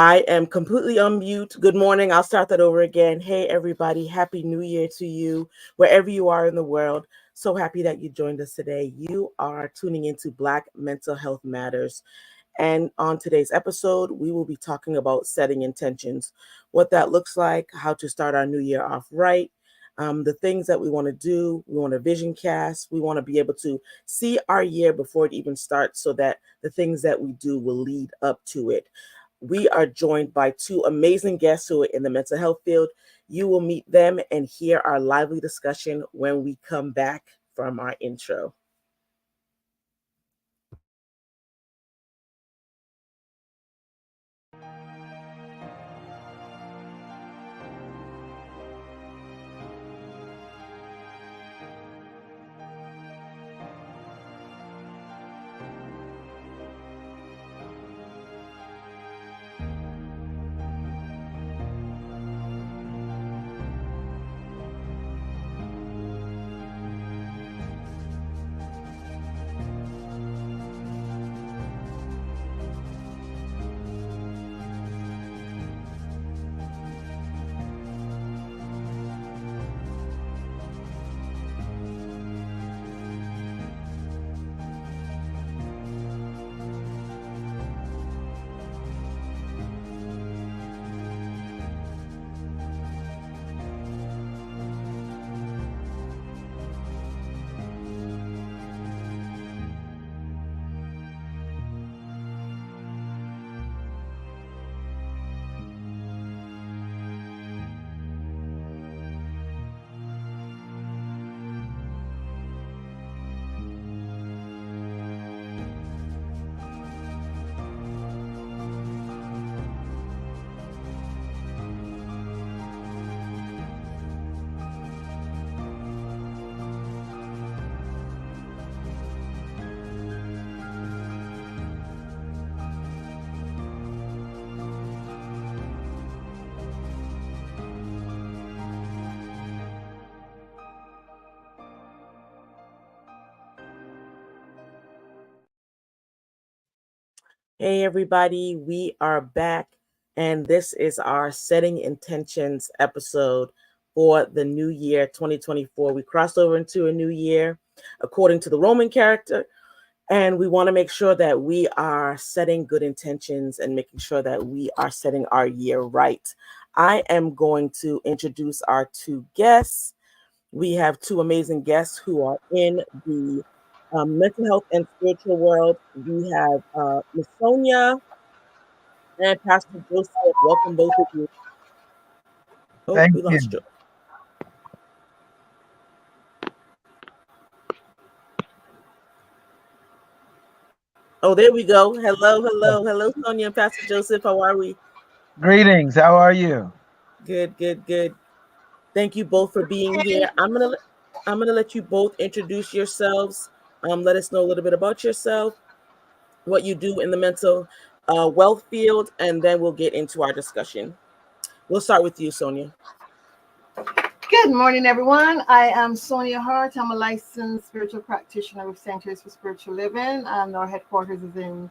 I am completely on mute. Good morning. I'll start that over again. Hey, everybody. Happy New Year to you, wherever you are in the world. So happy that you joined us today. You are tuning into Black Mental Health Matters. And on today's episode, we will be talking about setting intentions, what that looks like, how to start our new year off right, the things that we want to do. We want to vision cast. We want to be able to see our year before it even starts so that the things that we do will lead up to it. We are joined by two amazing guests who are in the mental health field. You will meet them and hear our lively discussion when we come back from our intro. Hey, everybody, we are back, and this is our Setting Intentions episode for the new year 2024. We crossed over into a new year according to the Roman character, and we want to make sure that we are setting good intentions and making sure that we are setting our year right. I am going to introduce our two guests. We have two amazing guests who are in the mental health and spiritual world. We have Miss Sonia and Pastor Joseph. Welcome, both of you. Oh, Thank we lost you. Joe. Oh, there we go. Hello, Sonia and Pastor Joseph. How are we? Greetings. How are you? Good. Thank you both for being here. I'm gonna let you both introduce yourselves. Let us know a little bit about yourself, what you do in the mental wealth field, and then we'll get into our discussion. We'll start with you, Sonia. Good morning, everyone. I am Sonia Harte. I'm a licensed spiritual practitioner with Centers for Spiritual Living, and our headquarters is in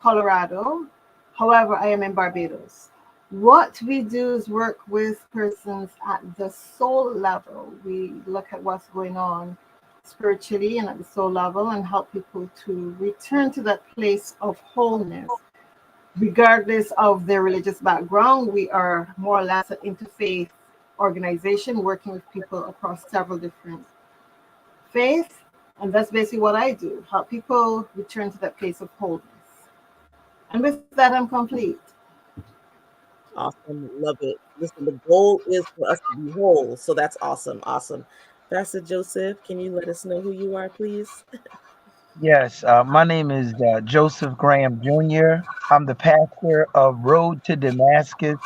Colorado. However, I am in Barbados. What we do is work with persons at the soul level. We look at what's going on spiritually and at the soul level and help people to return to that place of wholeness. Regardless of their religious background, we are more or less an interfaith organization working with people across several different faiths. And that's basically what I do, help people return to that place of wholeness. And with that, I'm complete. Awesome, love it. Listen, the goal is for us to be whole, so that's awesome. Pastor Joseph, can you let us know who you are, please? Yes, my name is Joseph Graham Jr. I'm the pastor of Road to Damascus,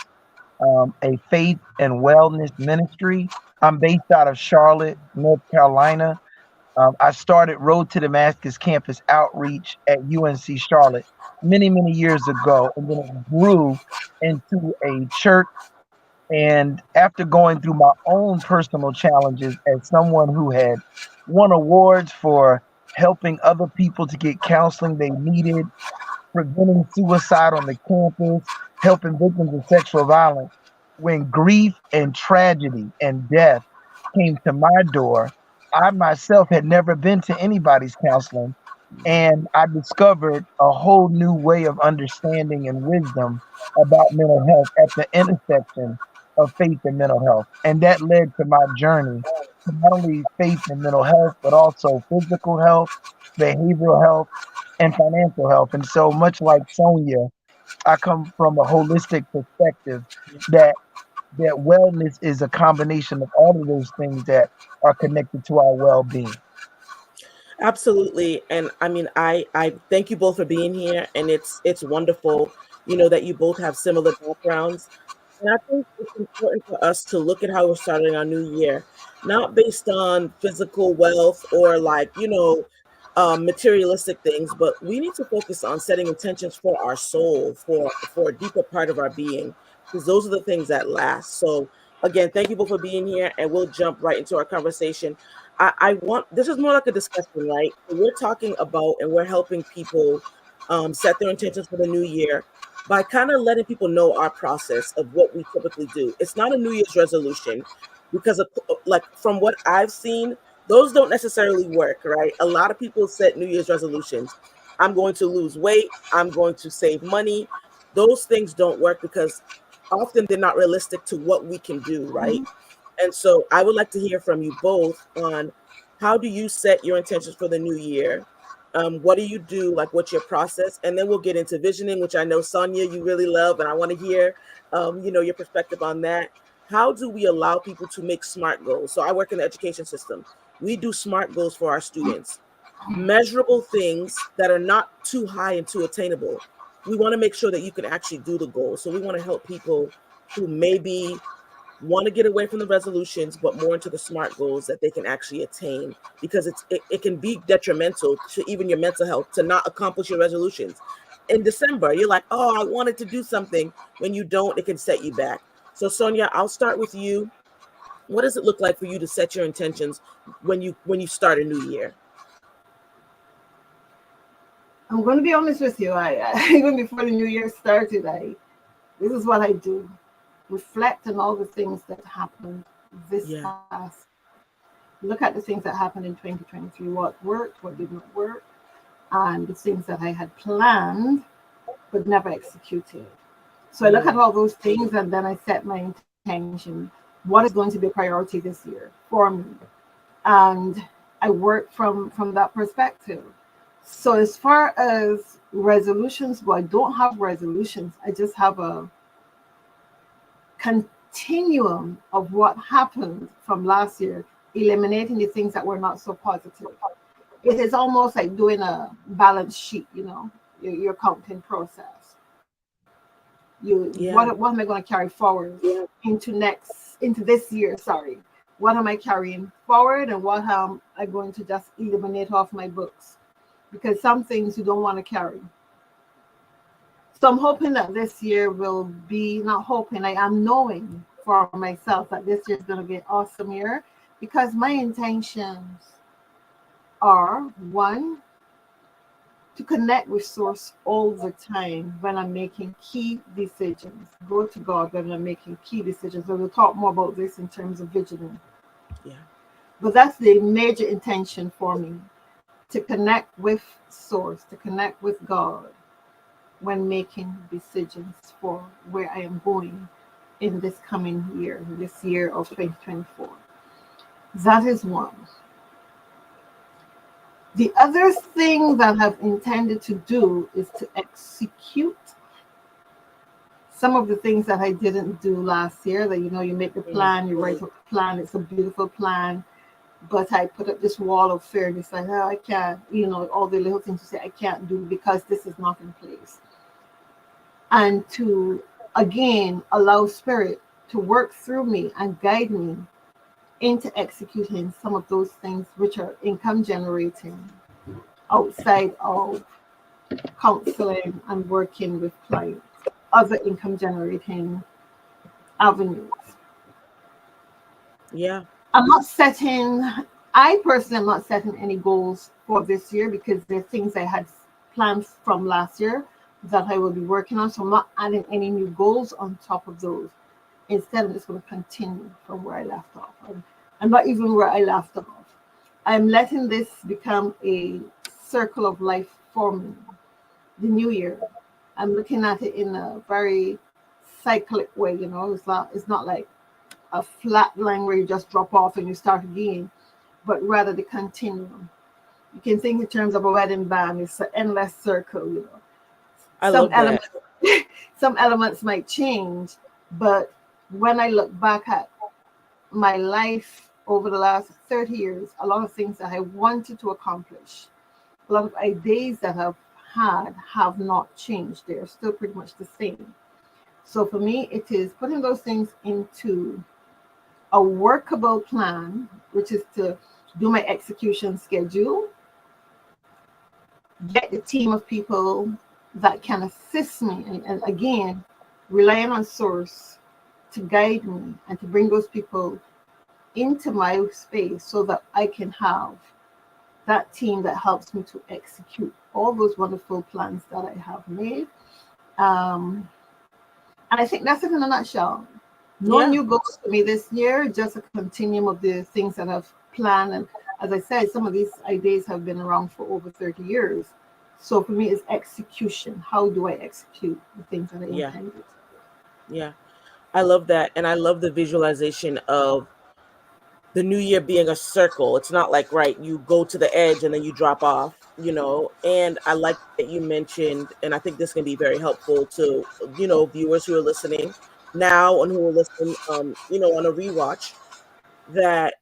a faith and wellness ministry. I'm based out of Charlotte, North Carolina. I started Road to Damascus campus outreach at UNC Charlotte many years ago, and then it grew into a church. And after going through my own personal challenges as someone who had won awards for helping other people to get counseling they needed, preventing suicide on the campus, helping victims of sexual violence. When grief and tragedy and death came to my door, I myself had never been to anybody's counseling. And I discovered a whole new way of understanding and wisdom about mental health at the intersection of faith and mental health. And that led to my journey to not only faith and mental health, but also physical health, behavioral health, and financial health. And so, much like Sonia, I come from a holistic perspective that wellness is a combination of all of those things that are connected to our well-being. Absolutely. And I mean, I thank you both for being here, and it's wonderful, that you both have similar backgrounds. And I think it's important for us to look at how we're starting our new year, not based on physical wealth or like, materialistic things, but we need to focus on setting intentions for our soul, for a deeper part of our being, because those are the things that last. So again, thank you both for being here, and we'll jump right into our conversation. I want, this is more like a discussion, right? So we're talking about and we're helping people set their intentions for the new year by kind of letting people know our process of what we typically do. It's not a New Year's resolution because of, like, from what I've seen, those don't necessarily work, right? A lot of people set New Year's resolutions. I'm going to lose weight. I'm going to save money. Those things don't work because often they're not realistic to what we can do, right? And so I would like to hear from you both on how do you set your intentions for the new year? What do you do? Like, what's your process? And then we'll get into visioning, which I know, Sonia, you really love, and I want to hear, your perspective on that. How do we allow people to make SMART goals? So I work in the education system. We do SMART goals for our students, measurable things that are not too high and too attainable. We want to make sure that you can actually do the goal. So we want to help people who maybe want to get away from the resolutions, but more into the SMART goals that they can actually attain, because it can be detrimental to even your mental health to not accomplish your resolutions. In December, you're like, oh, I wanted to do something. When you don't, it can set you back. So Sonia, I'll start with you. What does it look like for you to set your intentions when you start a new year? I'm going to be honest with you. Even before the new year started, this is what I do: reflect on all the things that happened this past. Look at the things that happened in 2023. What worked, what did not work, and the things that I had planned but never executed. So I look at all those things, and then I set my intention. What is going to be a priority this year for me? And I work from that perspective. So as far as resolutions, well, I don't have resolutions. I just have a continuum of what happened from last year, eliminating the things that were not so positive. It is almost like doing a balance sheet, your counting process. What am I going to carry forward into this year? Sorry. What am I carrying forward, and what am I going to just eliminate off my books? Because some things you don't want to carry. So I'm hoping that this year will be, not hoping, I am knowing for myself that this year is going to be an awesome year, because my intentions are, one, to connect with Source all the time when I'm making key decisions. Go to God when I'm making key decisions. And we'll talk more about this in terms of vigilant. Yeah. But that's the major intention for me, to connect with Source, to connect with God when making decisions for where I am going in this coming year, this year of 2024. That is one. The other thing that I've intended to do is to execute some of the things that I didn't do last year. That, you make the plan, you write up the plan, it's a beautiful plan, but I put up this wall of fear, and it's like, oh, I can't, all the little things to say I can't do because this is not in place. And to, again, allow Spirit to work through me and guide me into executing some of those things which are income generating outside of counseling and working with clients, other income generating avenues. Yeah. I personally am not setting any goals for this year, because they're things I had planned from last year, that I will be working on. So I'm not adding any new goals on top of those. Instead, I'm just going to continue from where I left off. I'm not even where I left off. I'm letting this become a circle of life for me. The new year, I'm looking at it in a very cyclic way. You know, it's not like a flat line where you just drop off and you start again, but rather the continuum. You can think in terms of a wedding band. It's an endless circle. You know, I some love that. elements, some elements might change, but when I look back at my life over the last 30 years, a lot of things that I wanted to accomplish, a lot of ideas that I've had have not changed. They're still pretty much the same. So for me, it is putting those things into a workable plan, which is to do my execution schedule, get the team of people that can assist me, and again, relying on source to guide me and to bring those people into my space so that I can have that team that helps me to execute all those wonderful plans that I have made. Um, and I think that's it in a nutshell. No Yeah. new goals for me this year, just a continuum of the things that I've planned. And as I said, some of these ideas have been around for over 30 years. So for me, it's execution. How do I execute the things that I Yeah. intended? Yeah. I love that. And I love the visualization of the new year being a circle. It's not like, right, you go to the edge and then you drop off, you know. And I like that you mentioned, and I think this can be very helpful to, viewers who are listening now and who will listen, on a rewatch, that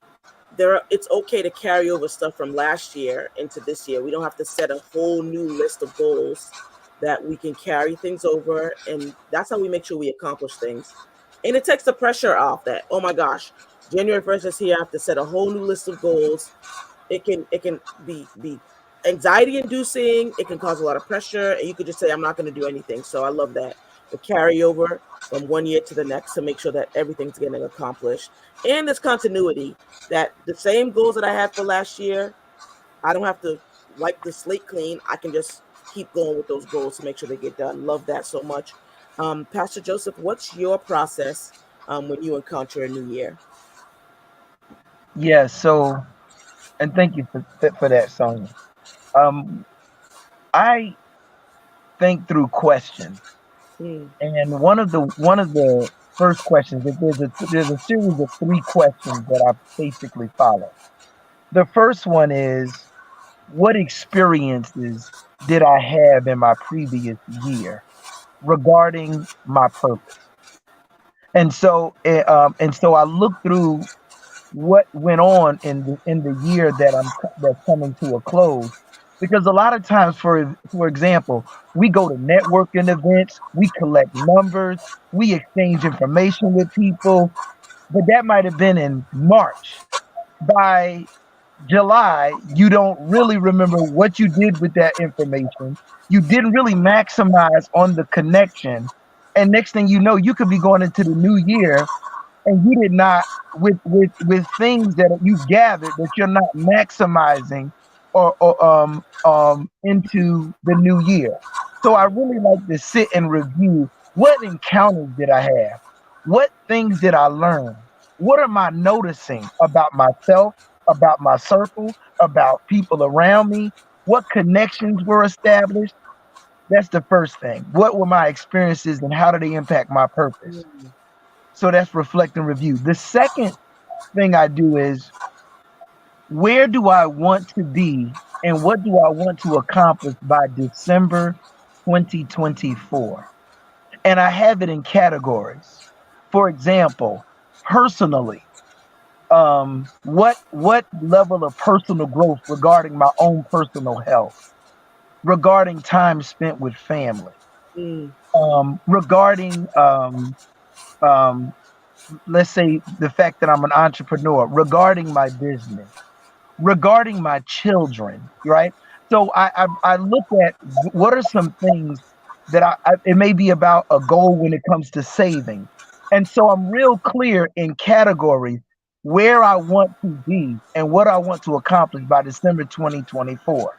it's okay to carry over stuff from last year into this year. We don't have to set a whole new list of goals, that we can carry things over, and that's how we make sure we accomplish things. And it takes the pressure off that, oh my gosh, January 1st is here, I have to set a whole new list of goals. It can be anxiety inducing, it can cause a lot of pressure, and you could just say, I'm not going to do anything. So I love that. The carryover from one year to the next to make sure that everything's getting accomplished. And there's continuity, that the same goals that I had for last year, I don't have to wipe the slate clean. I can just keep going with those goals to make sure they get done. Love that so much. Pastor Joseph, what's your process when you encounter a new year? Yeah, so and thank you for that, Sonia. Um, I think through questions, Mm, and one of the first questions, if there's a series of three questions that I basically follow. The first one is, what experiences did I have in my previous year regarding my purpose? And so I look through what went on in the year that's coming to a close, because a lot of times, for example, we go to networking events, we collect numbers, we exchange information with people, but that might have been in March. By July, you don't really remember what you did with that information. You didn't really maximize on the connection, and next thing you know, you could be going into the new year, and you did not, with things that you gathered, that you're not maximizing or into the new year. So I really like to sit and review, what encounters did I have, what things did I learn, what am I noticing about myself, about my circle, about people around me, what connections were established. That's the first thing. What were my experiences and how do they impact my purpose? mm, So that's reflect and review. The second thing I do is, where do I want to be and what do I want to accomplish by December 2024? And I have it in categories. For example, personally, what level of personal growth regarding my own personal health, regarding time spent with family, mm, regarding um, let's say the fact that I'm an entrepreneur, regarding my business, regarding my children, right? So I look at, what are some things that it may be about a goal when it comes to saving. And so I'm real clear in categories where I want to be and what I want to accomplish by December 2024.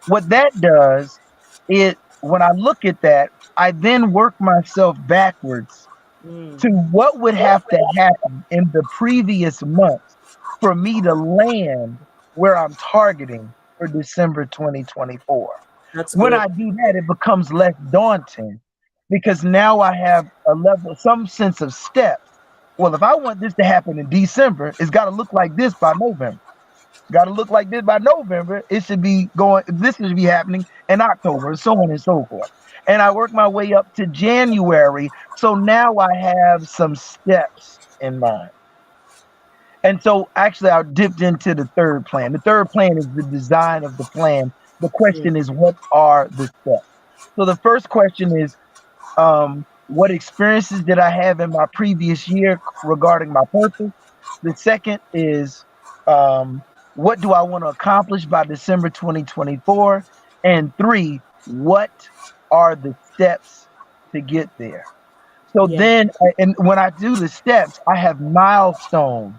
What that does, it when I look at that, I then work myself backwards Mm. to what would have to happen in the previous months for me to land where I'm targeting for December 2024. That's When good. I do that, it becomes less daunting because now I have a level, some sense of steps. Well, if I want this to happen in December, it's got to look like this by November. Got to look like this by November. It should be going, this should be happening in October, and so on and so forth. And I work my way up to January. So now I have some steps in mind. And so actually, I dipped into the third plan. The third plan is the design of the plan. The Mm. question is, what are the steps? So the first question is, what experiences did I have in my previous year regarding my purpose? The second is, what do I want to accomplish by December 2024? And three, what are the steps to get there? So Yeah. then, and when I do the steps, I have milestones,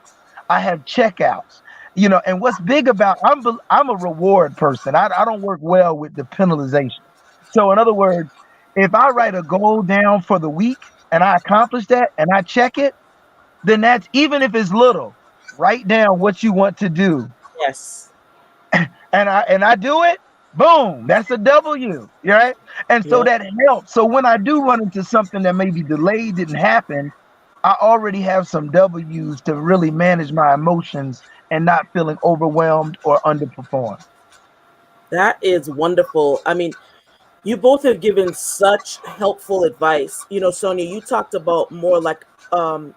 I have checkouts, and what's big about, I'm a reward person. I don't work well with the penalization. So in other words, if I write a goal down for the week and I accomplish that and I check it, then that's, even if it's little, write down what you want to do, Yes. and I do it, boom, that's a W, right? And so Yeah. that helps. So when I do run into something that maybe delayed, didn't happen, I already have some W's to really manage my emotions and not feeling overwhelmed or underperformed. That is wonderful. I mean, you both have given such helpful advice. Sonia, you talked about more like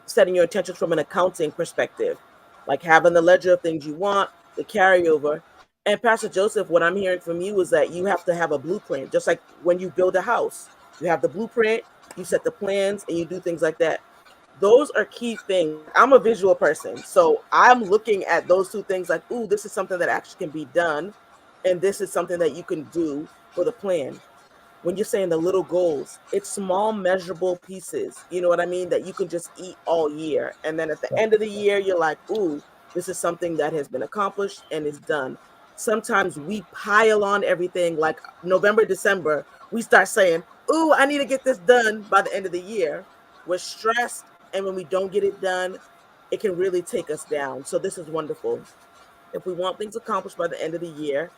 setting your intentions from an accounting perspective, like having the ledger of things you want, the carryover. And Pastor Joseph, what I'm hearing from you is that you have to have a blueprint, just like when you build a house. You have the blueprint, you set the plans, and you do things like that. Those are key things. Like, I'm a visual person, so I'm looking at those two things like, ooh, this is something that actually can be done, and this is something that you can do for the plan. When you're saying the little goals, it's small measurable pieces, you know what I mean, that you can just eat all year, and then at the end of the year you're like, ooh, this is something that has been accomplished and is done. Sometimes we pile on everything, like November, December, we start saying, ooh, I need to get this done by the end of the year. We're stressed, and when we don't get it done, it can really take us down. So this is wonderful. If we want things accomplished by the end of the year,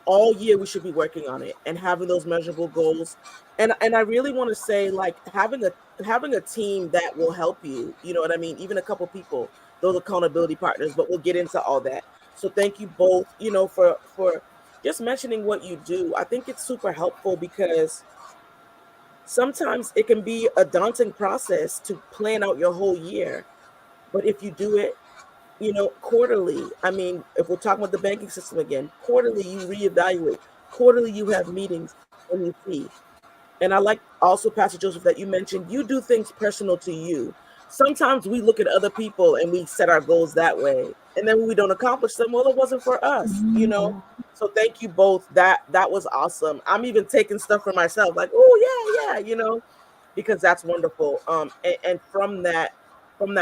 all year we should be working on it and having those measurable goals. And I really want to say, like, having a team that will help you, you know what I mean, even a couple people, those accountability partners, but we'll get into all that. So thank you both, for just mentioning what you do. I think it's super helpful because sometimes it can be a daunting process to plan out your whole year, but if you do it, quarterly. I mean, if we're talking about the banking system again, quarterly you reevaluate. Quarterly you have meetings and you see. And I like also, Pastor Joseph, that you mentioned you do things personal to you. Sometimes we look at other people and we set our goals that way. And then when we don't accomplish them, well, it wasn't for us. So thank you both. That was awesome. I'm even taking stuff for myself, like, oh yeah, because that's wonderful. And from that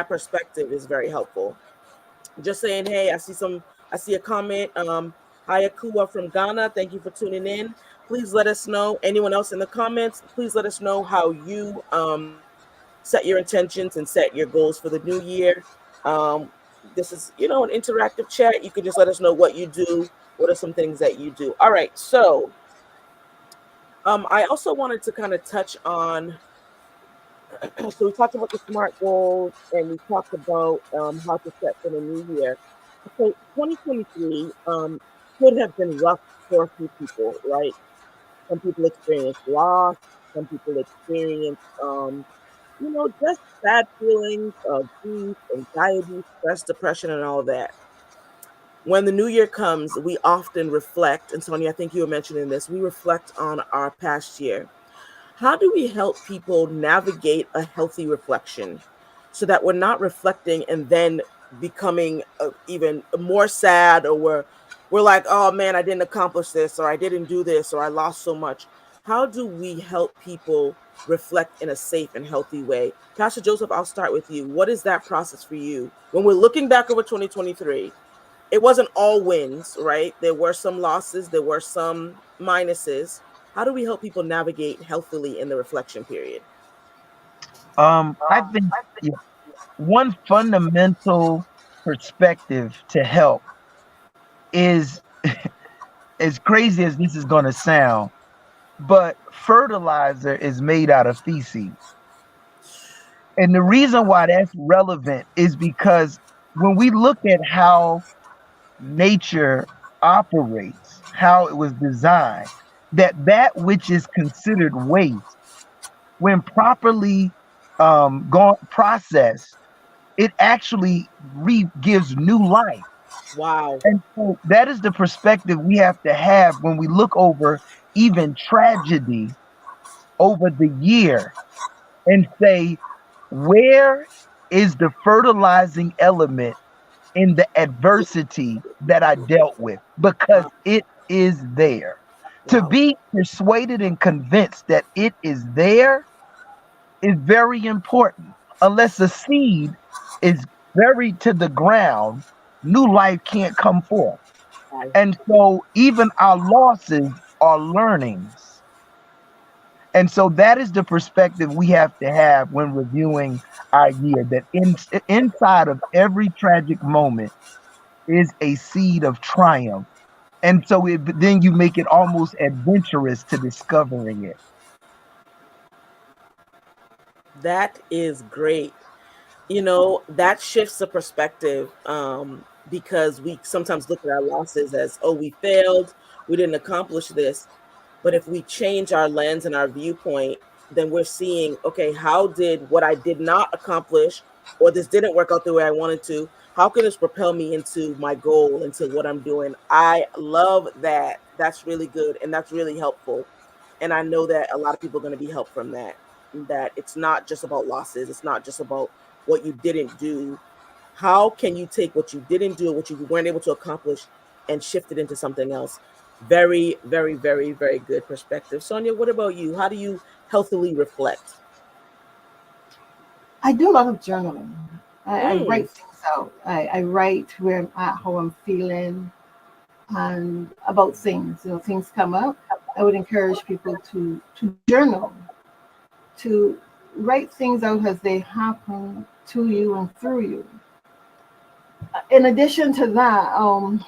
perspective is very helpful. Just saying, hey, I see a comment. Hayakua from Ghana, thank you for tuning in. Please let us know. Anyone else in the comments, please let us know how you set your intentions and set your goals for the new year. This is, an interactive chat. You can just let us know what you do. What are some things that you do? All right. So I also wanted to kind of touch on, so we talked about the SMART goals and we talked about how to set for the new year. So 2023 could have been rough for a few people, right? Some people experience loss. Some people experience, just bad feelings of grief, anxiety, stress, depression, and all that. When the new year comes, we often reflect, and Sonia, I think you were mentioning this, we reflect on our past year. How do we help people navigate a healthy reflection so that we're not reflecting and then becoming even more sad, or we're like, oh man, I didn't accomplish this, or I didn't do this, or I lost so much. How do we help people reflect in a safe and healthy way? Pastor Joseph, I'll start with you. What is that process for you when we're looking back over 2023? It wasn't all wins, right? There were some losses, there were some minuses. How do we help people navigate healthily in the reflection period? I think, yeah, one fundamental perspective to help is, as crazy as this is going to sound, but fertilizer is made out of feces. And the reason why that's relevant is because when we look at how nature operates, how it was designed, that which is considered waste, when properly gone processed, it actually gives new life. Wow. And so that is the perspective we have to have when we look over even tragedy over the year and say, where is the fertilizing element in the adversity that I dealt with? Because Wow. it is there. To Wow. be persuaded and convinced that it is there is very important. Unless a seed is buried to the ground, new life can't come forth. Right. And so even our losses are learnings. And so that is the perspective we have to have when reviewing our year, that inside of every tragic moment is a seed of triumph. And so then you make it almost adventurous to discovering it. That is great. That shifts the perspective, because we sometimes look at our losses as, oh, we failed, we didn't accomplish this. But if we change our lens and our viewpoint, then we're seeing, okay, how did what I did not accomplish, or this didn't work out the way I wanted to, how can this propel me into my goal, into what I'm doing? I love that. That's really good, and that's really helpful. And I know that a lot of people are going to be helped from that it's not just about losses. It's not just about what you didn't do. How can you take what you didn't do, what you weren't able to accomplish, and shift it into something else? Very, very, very, very good perspective. Sonia, what about you? How do you healthily reflect? I do a lot of journaling. I Mm, write things out. I write where I'm at, how I'm feeling, and about things. Things come up. I would encourage people to journal, to write things out as they happen to you and through you. In addition to that,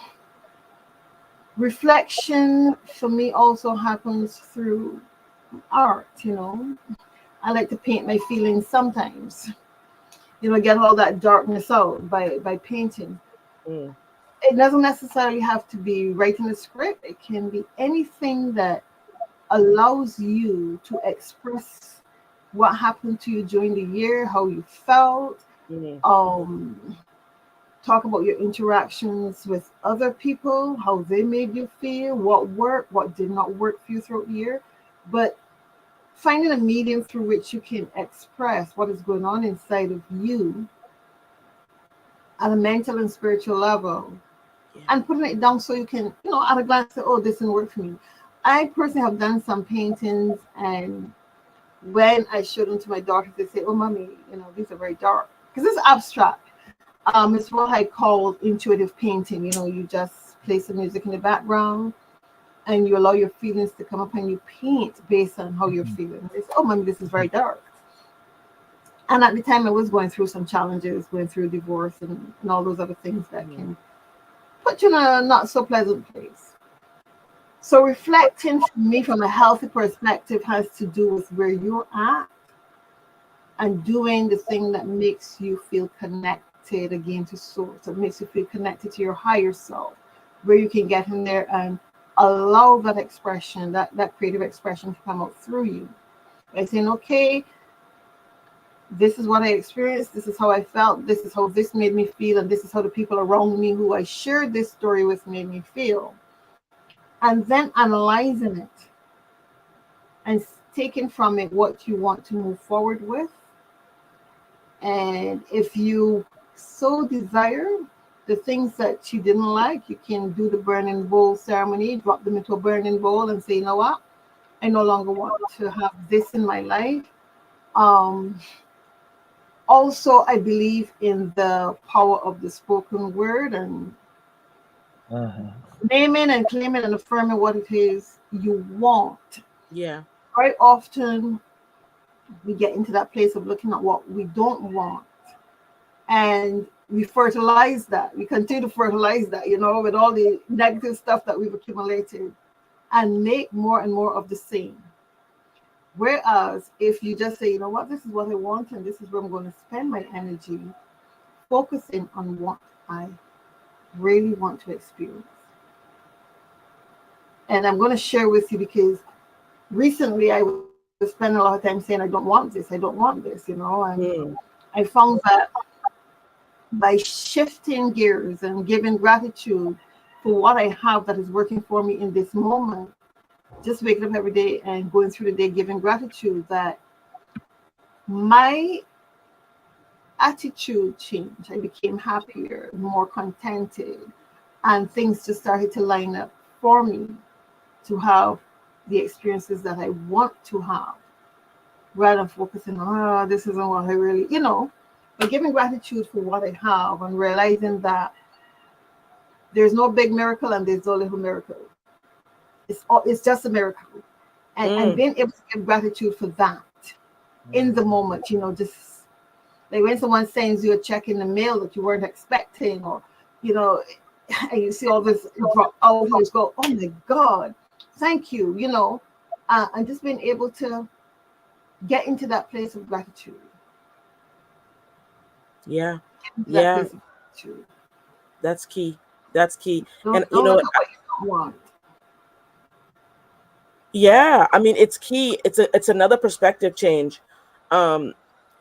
reflection for me also happens through art. I like to paint my feelings sometimes. Get all that darkness out by painting. mm, It doesn't necessarily have to be writing a script. It can be anything that allows you to express what happened to you during the year, how you felt, mm, um, talk about your interactions with other people, how they made you feel, what worked, what did not work for you throughout the year. But finding a medium through which you can express what is going on inside of you at a mental and spiritual level, yeah. and putting it down so you can, at a glance say, oh, this didn't work for me. I personally have done some paintings, and when I showed them to my daughters, they say, oh, mommy, these are very dark. Because it's abstract. It's what I call intuitive painting. You just place the music in the background and you allow your feelings to come up and you paint based on how you're Mhm. feeling. They say, oh, mommy, this is very dark. And at the time, I was going through some challenges, going through divorce and all those other things that Mm, can put you in a not so pleasant place. So reflecting for me from a healthy perspective has to do with where you're at and doing the thing that makes you feel connected again to source, that makes you feel connected to your higher self, where you can get in there and allow that expression, that creative expression to come out through you. By saying, okay, this is what I experienced, this is how I felt, this is how this made me feel, and this is how the people around me who I shared this story with made me feel. And then analyzing it and taking from it what you want to move forward with. And if you so desire, the things that you didn't like, you can do the burning bowl ceremony, drop them into a burning bowl and say, you know what? I no longer want to have this in my life. Um, Also, I believe in the power of the spoken word and Mhm. naming and claiming and affirming what it is you want. Yeah. Very often we get into that place of looking at what we don't want, and we fertilize that. We continue to fertilize that, with all the negative stuff that we've accumulated, and make more and more of the same. Whereas if you just say, you know what, this is what I want, and this is where I'm going to spend my energy, focusing on what I really want to experience. And I'm going to share with you, because recently I was spending a lot of time saying, I don't want this, I don't want this, and I found that by shifting gears and giving gratitude for what I have that is working for me in this moment, just waking up every day and going through the day giving gratitude, that my attitude changed. I became happier, more contented, and things just started to line up for me to have the experiences that I want to have, rather than focusing on, oh, this isn't what I really, but giving gratitude for what I have and realizing that there's no big miracle and there's no little miracle. It's just a miracle. And being able to give gratitude for that in the moment, just like when someone sends you a check in the mail that you weren't expecting, or, and you see all this drop out, you just go, oh my God, thank you, and just being able to get into that place of gratitude. Yeah. That Yeah. place of gratitude. That's key. That's key. Don't And look at what you don't want. yeah, I mean, it's key. It's another perspective change. Um,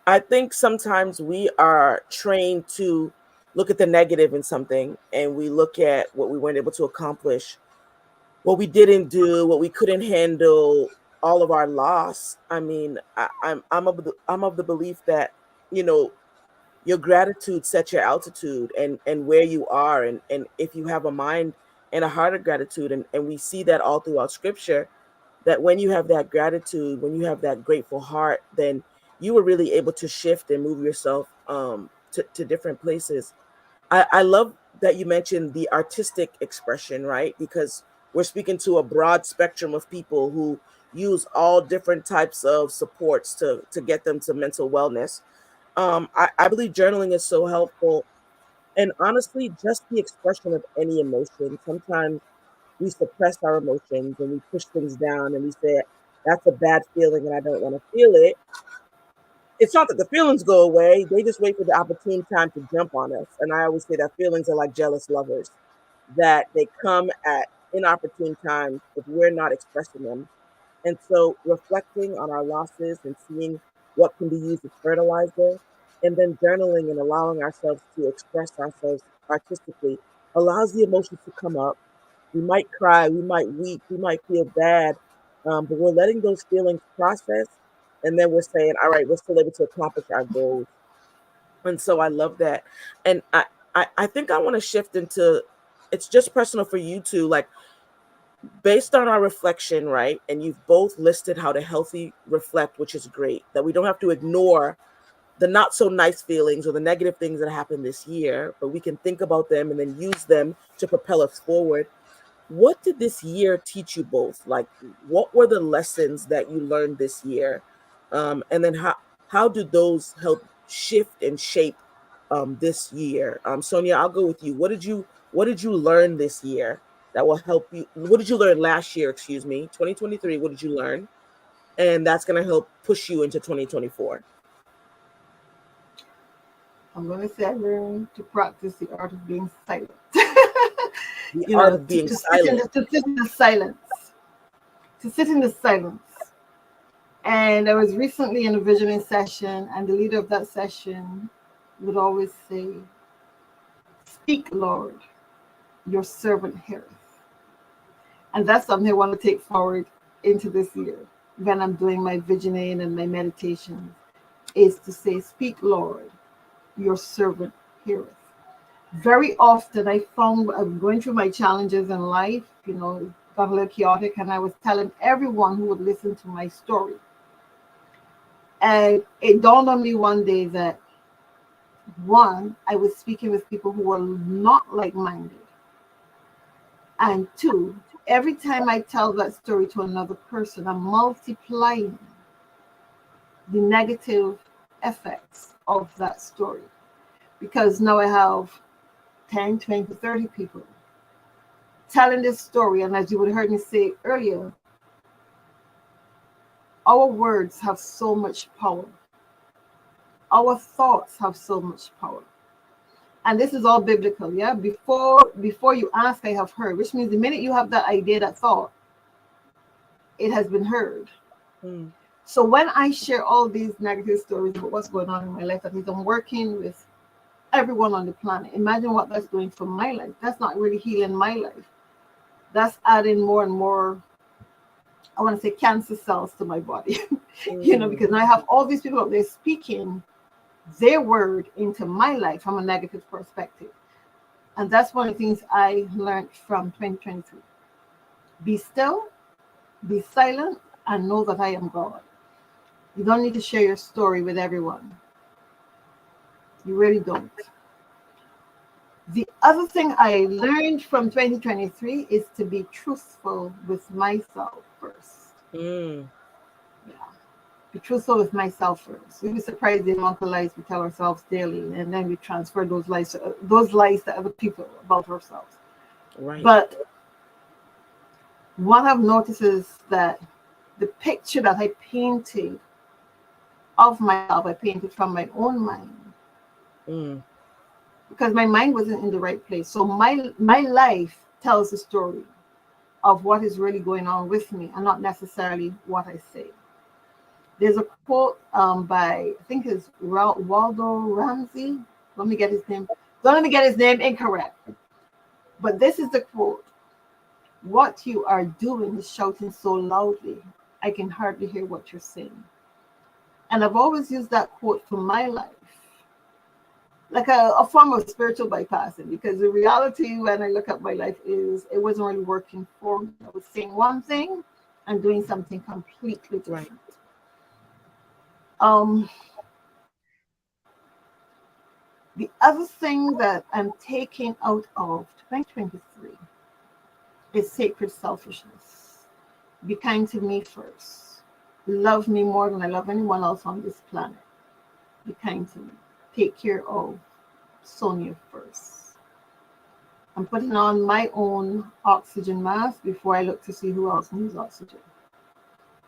I think sometimes we are trained to look at the negative in something, and we look at what we weren't able to accomplish, what we didn't do, what we couldn't handle, all of our loss. I mean, I'm of the belief that, you know, your gratitude sets your altitude and where you are, and if you have a mind and a heart of gratitude, and we see that all throughout scripture, that when you have that gratitude, when you have that grateful heart, then you were really able to shift and move yourself to different places. I love that you mentioned the artistic expression, right? Because we're speaking to a broad spectrum of people who use all different types of supports to get them to mental wellness. I believe journaling is so helpful. And honestly, just the expression of any emotion. Sometimes we suppress our emotions and we push things down and we say, that's a bad feeling and I don't want to feel it. It's not that the feelings go away, they just wait for the opportune time to jump on us. And I always say that feelings are like jealous lovers, that they come at inopportune times if we're not expressing them. And so reflecting on our losses and seeing what can be used as fertilizer, and then journaling and allowing ourselves to express ourselves artistically allows the emotions to come up. We might cry, we might weep, we might feel bad, but we're letting those feelings process, and then we're saying, all right, we're still able to accomplish our goals. And so I love that. And I think I want to shift into, it's just personal for you two, like based on our reflection, right? And you've both listed how to healthy reflect, which is great, that we don't have to ignore the not so nice feelings or the negative things that happened this year, but we can think about them and then use them to propel us forward. What did this year teach you both? Like, what were the lessons that you learned this year? And then how do those help shift and shape this year? Sonia, I'll go with you. What did you learn this year that will help you? What did you learn last year? Excuse me, 2023. What did you learn? And that's going to help push you into 2024. I'm going to say I learned to practice the art of being silent. The art of being silent. To sit in the silence. To sit in the silence. And I was recently in a visioning session, and the leader of that session would always say, "Speak, Lord, your servant heareth." And that's something I want to take forward into this year when I'm doing my visioning and my meditations, is to say, "Speak, Lord, your servant heareth." Very often I found I'm going through my challenges in life, got a little chaotic, and I was telling everyone who would listen to my story. And it dawned on me one day that, one, I was speaking with people who were not like-minded. And two, every time I tell that story to another person, I'm multiplying the negative effects of that story. Because now I have 10, 20, 30 people telling this story. And as you would have heard me say earlier, our words have so much power. Our thoughts have so much power. And this is all biblical, yeah? Before you ask, I have heard, which means the minute you have that idea, that thought, it has been heard. Mm. So when I share all these negative stories about what's going on in my life, that is, I'm working with everyone on the planet. Imagine what that's doing for my life. That's not really healing my life. That's adding more and more, I want to say, cancer cells to my body. Because now I have all these people out there speaking their word into my life from a negative perspective. And that's one of the things I learned from 2023. Be still, be silent, and know that I am God. You don't need to share your story with everyone. You really don't. The other thing I learned from 2023 is to be truthful with myself first. Mm. Yeah. Be truthful with myself first. We'd be surprised the amount of lies we tell ourselves daily, and then we transfer those lies to other people about ourselves. Right. But what I've noticed is that the picture that I painted of myself, I painted from my own mind. Mm. Because my mind wasn't in the right place. So my life tells a story of what is really going on with me, and not necessarily what I say. There's a quote by, I think it's Waldo Ramsey. Let me get his name. Don't let me get his name incorrect. But this is the quote. What you are doing is shouting so loudly, I can hardly hear what you're saying. And I've always used that quote for my life, like a form of spiritual bypassing, because the reality when I look at my life is it wasn't really working for me. I was saying one thing and doing something completely different. Right. The other thing that I'm taking out of 2023 is sacred selfishness. Be kind to me first. Love me more than I love anyone else on this planet. Be kind to me. Take care of Sonia first. I'm putting on my own oxygen mask before I look to see who else needs oxygen.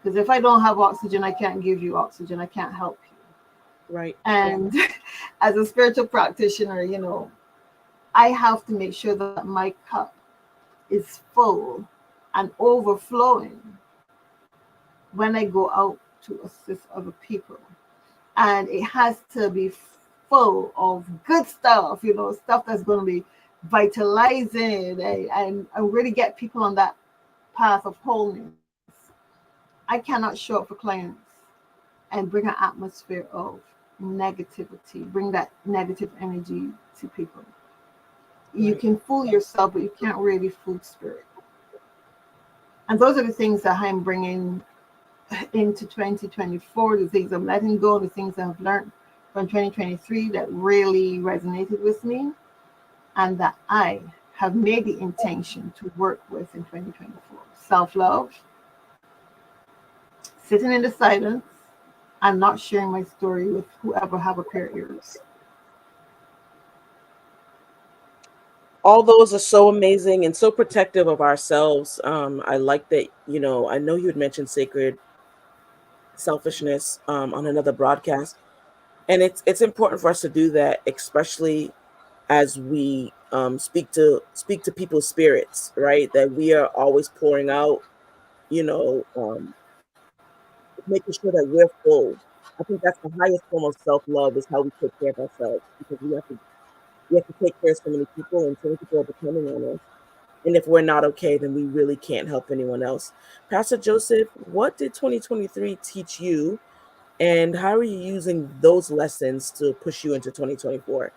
Because if I don't have oxygen, I can't give you oxygen. I can't help you. Right. And as a spiritual practitioner, I have to make sure that my cup is full and overflowing when I go out to assist other people. And it has to be full of good stuff, stuff that's going to be vitalizing and really get people on that path of wholeness. I cannot show up for clients and bring an atmosphere of negativity, bring that negative energy to people. You can fool yourself, but you can't really fool spirit. And those are the things that I'm bringing into 2024, the things I'm letting go, the things I've learned from 2023 that really resonated with me, and that I have made the intention to work with in 2024. Self-love, sitting in the silence, and not sharing my story with whoever have a pair of ears. All those are so amazing and so protective of ourselves. I like that, I know you had mentioned sacred selfishness on another broadcast. And it's important for us to do that, especially as we speak to people's spirits, right? That we are always pouring out, making sure that we're full. I think that's the highest form of self-love, is how we take care of ourselves, because we have to take care of so many people, and so many people are depending on us. And if we're not okay, then we really can't help anyone else. Pastor Joseph, what did 2023 teach you, and how are you using those lessons to push you into 2024?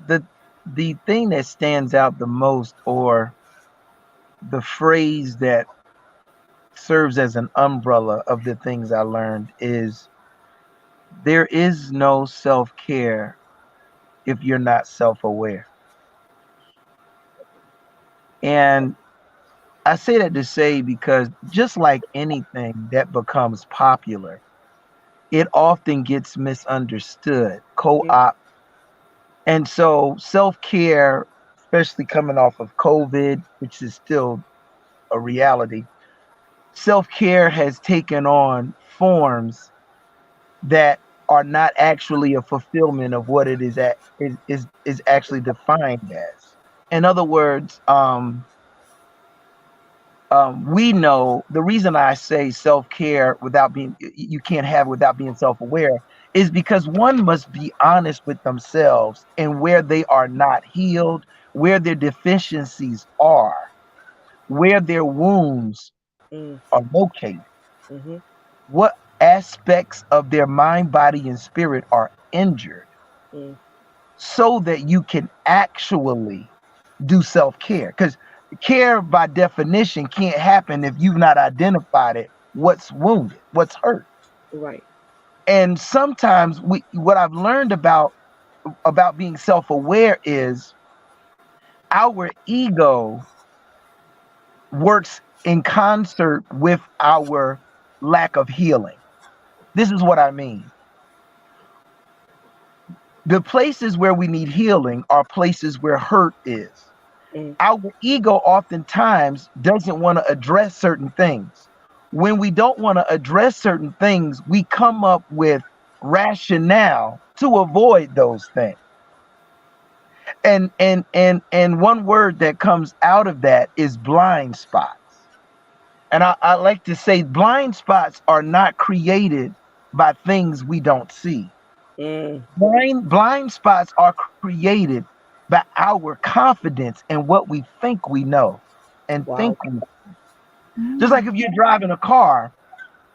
The thing that stands out the most, or the phrase that serves as an umbrella of the things I learned, is there is no self-care if you're not self-aware. And I say that to say because just like anything that becomes popular, it often gets misunderstood, co-op. And so self-care, especially coming off of COVID, which is still a reality, self-care has taken on forms that are not actually a fulfillment of what it is actually defined as. In other words, we know the reason I say self-care without being you can't have without being self-aware is because one must be honest with themselves and where they are not healed, where their deficiencies are, where their wounds Mm. are located, Mm-hmm. what aspects of their mind, body, and spirit are injured, Mm. so that you can actually do self-care. Because care by definition can't happen if you've not identified it, what's wounded, what's hurt. Right. And sometimes what I've learned about being self-aware is our ego works in concert with our lack of healing. This is what I mean. The places where we need healing are places where hurt is. Mm. Our ego oftentimes doesn't want to address certain things. When we don't want to address certain things, we come up with rationale to avoid those things. And one word that comes out of that is blind spots. And I like to say blind spots are not created by things we don't see. Mm. Blind spots are created by our confidence in what we think we know and Wow. think we just like if you're driving a car,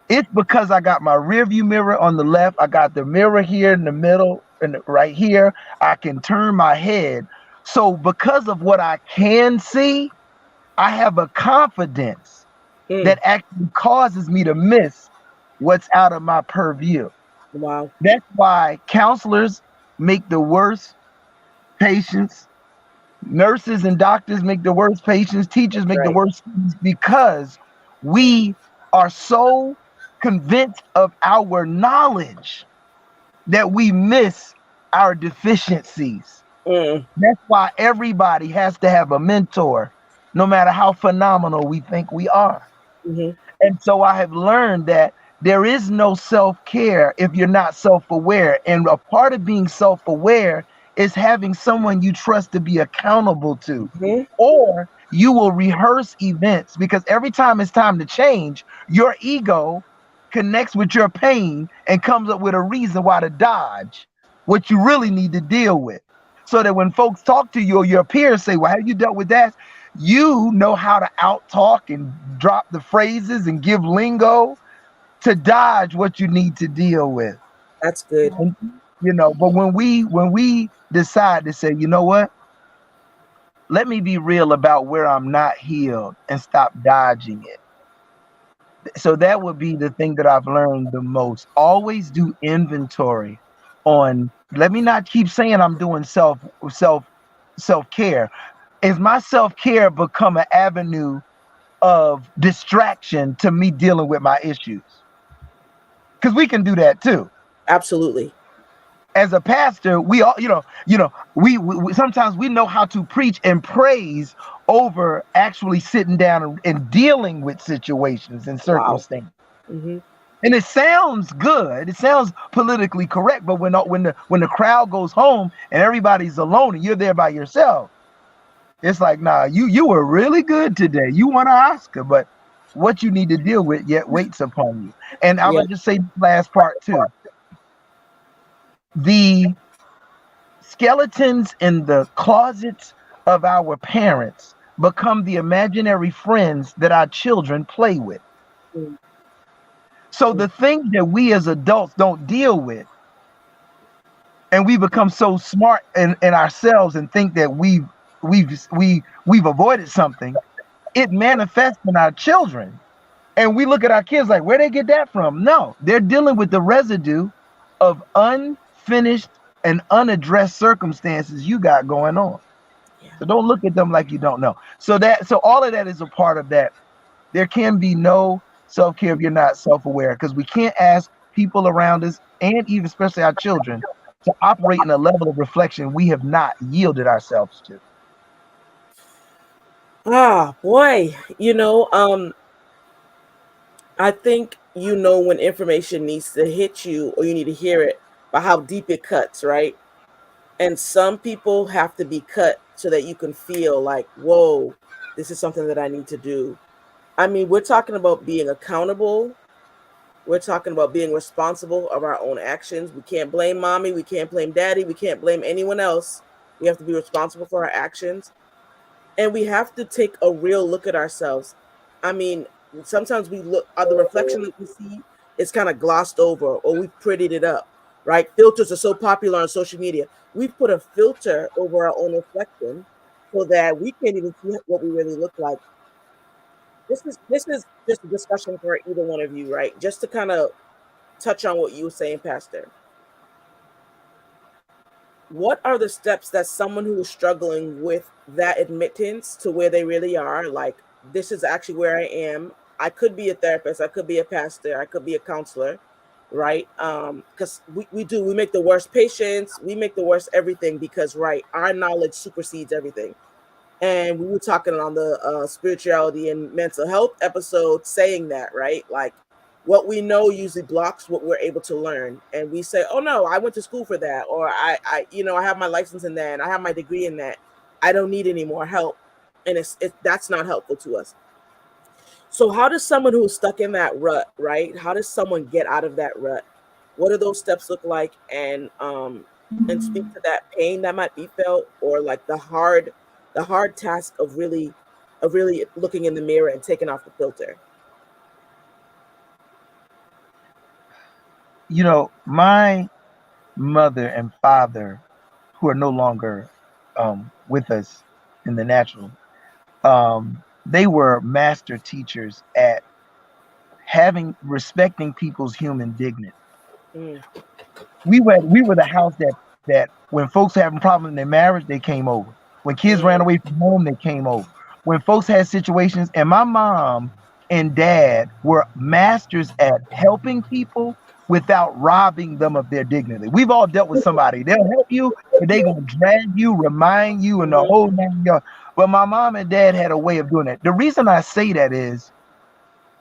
it's because I got my rear view mirror on the left, I got the mirror here in the middle and right here. I can turn my head. So because of what I can see, I have a confidence Mm. that actually causes me to miss what's out of my purview. Wow. That's why counselors make the worst patients, nurses and doctors make the worst patients, teachers make the Right. worst students, because we are so convinced of our knowledge that we miss our deficiencies. Mm. That's why everybody has to have a mentor, no matter how phenomenal we think we are. Mm-hmm. And so I have learned that there is no self-care if you're not self-aware. And a part of being self-aware is having someone you trust to be accountable to. Mm-hmm. Or you will rehearse events because every time it's time to change, your ego connects with your pain and comes up with a reason why to dodge what you really need to deal with. So that when folks talk to you or your peers say, well, have you dealt with that? You know how to out talk and drop the phrases and give lingo to dodge what you need to deal with. That's good. And, but when we decide to say, you know what, let me be real about where I'm not healed and stop dodging it. So that would be the thing that I've learned the most. Always do inventory on, let me not keep saying I'm doing self-care. Is my self-care become an avenue of distraction to me dealing with my issues? Because we can do that too. Absolutely. As a pastor, we all, we sometimes we know how to preach and praise over actually sitting down and dealing with situations and Wow. circumstances. Mm-hmm. And it sounds good. It sounds politically correct. But when the crowd goes home and everybody's alone and you're there by yourself, it's like, nah, you were really good today. You won an Oscar, but what you need to deal with yet waits upon you. And I'm Yeah. gonna just say the last part too. The skeletons in the closets of our parents become the imaginary friends that our children play with. Mm. So the things that we as adults don't deal with, and we become so smart in ourselves and think that we've avoided something, it manifests in our children. And we look at our kids like, where they get that from? No, they're dealing with the residue of unfinished and unaddressed circumstances you got going on. Yeah. So don't look at them like you don't know. So all of that is a part of that. There can be no self-care if you're not self-aware, because we can't ask people around us, and even especially our children, to operate in a level of reflection we have not yielded ourselves to. Ah, boy, I think when information needs to hit you or you need to hear it by how deep it cuts, right? And some people have to be cut so that you can feel like, whoa, this is something that I need to do. I mean, we're talking about being accountable. We're talking about being responsible of our own actions. We can't blame mommy. We can't blame daddy. We can't blame anyone else. We have to be responsible for our actions. And we have to take a real look at ourselves. I mean, sometimes we look at the reflection that we see is kind of glossed over or we've prettied it up, right? Filters are so popular on social media. We've put a filter over our own reflection so that we can't even see what we really look like. This is just a discussion for either one of you, right? Just to kind of touch on what you were saying, Pastor. What are the steps that someone who is struggling with that admittance to where they really are, like, this is actually where I am. I could be a therapist, I could be a pastor, I could be a counselor, right? Because we make the worst patients, we make the worst everything because, right, our knowledge supersedes everything. And we were talking on the spirituality and mental health episode saying that, right? Like, what we know usually blocks what we're able to learn. And we say, oh no, I went to school for that. Or I have my license in that and I have my degree in that. I don't need any more help. And that's not helpful to us. So how does someone who's stuck in that rut, right? How does someone get out of that rut? What do those steps look like? And speak to that pain that might be felt, or like the hard task of really looking in the mirror and taking off the filter. My mother and father, who are no longer with us in the natural, they were master teachers at respecting people's human dignity. Mm. We were the house that when folks having problems in their marriage, they came over. When kids ran away from home, they came over. When folks had situations, and my mom and dad were masters at helping people without robbing them of their dignity. We've all dealt with somebody. They'll help you, but they're going to drag you, remind you, and the whole 9 yards. But my mom and dad had a way of doing that. The reason I say that is,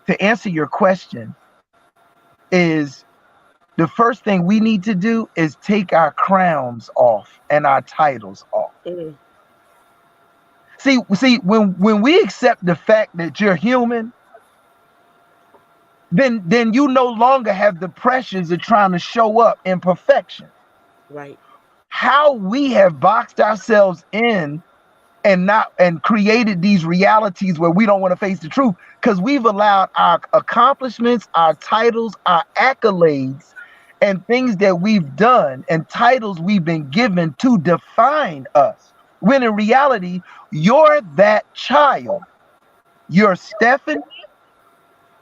to answer your question, is the first thing we need to do is take our crowns off and our titles off. Mm. See, when we accept the fact that you're human, then you no longer have the pressures of trying to show up in perfection. Right. How we have boxed ourselves in and created these realities where we don't want to face the truth because we've allowed our accomplishments, our titles, our accolades, and things that we've done and titles we've been given to define us. When in reality, you're that child. You're Stephanie,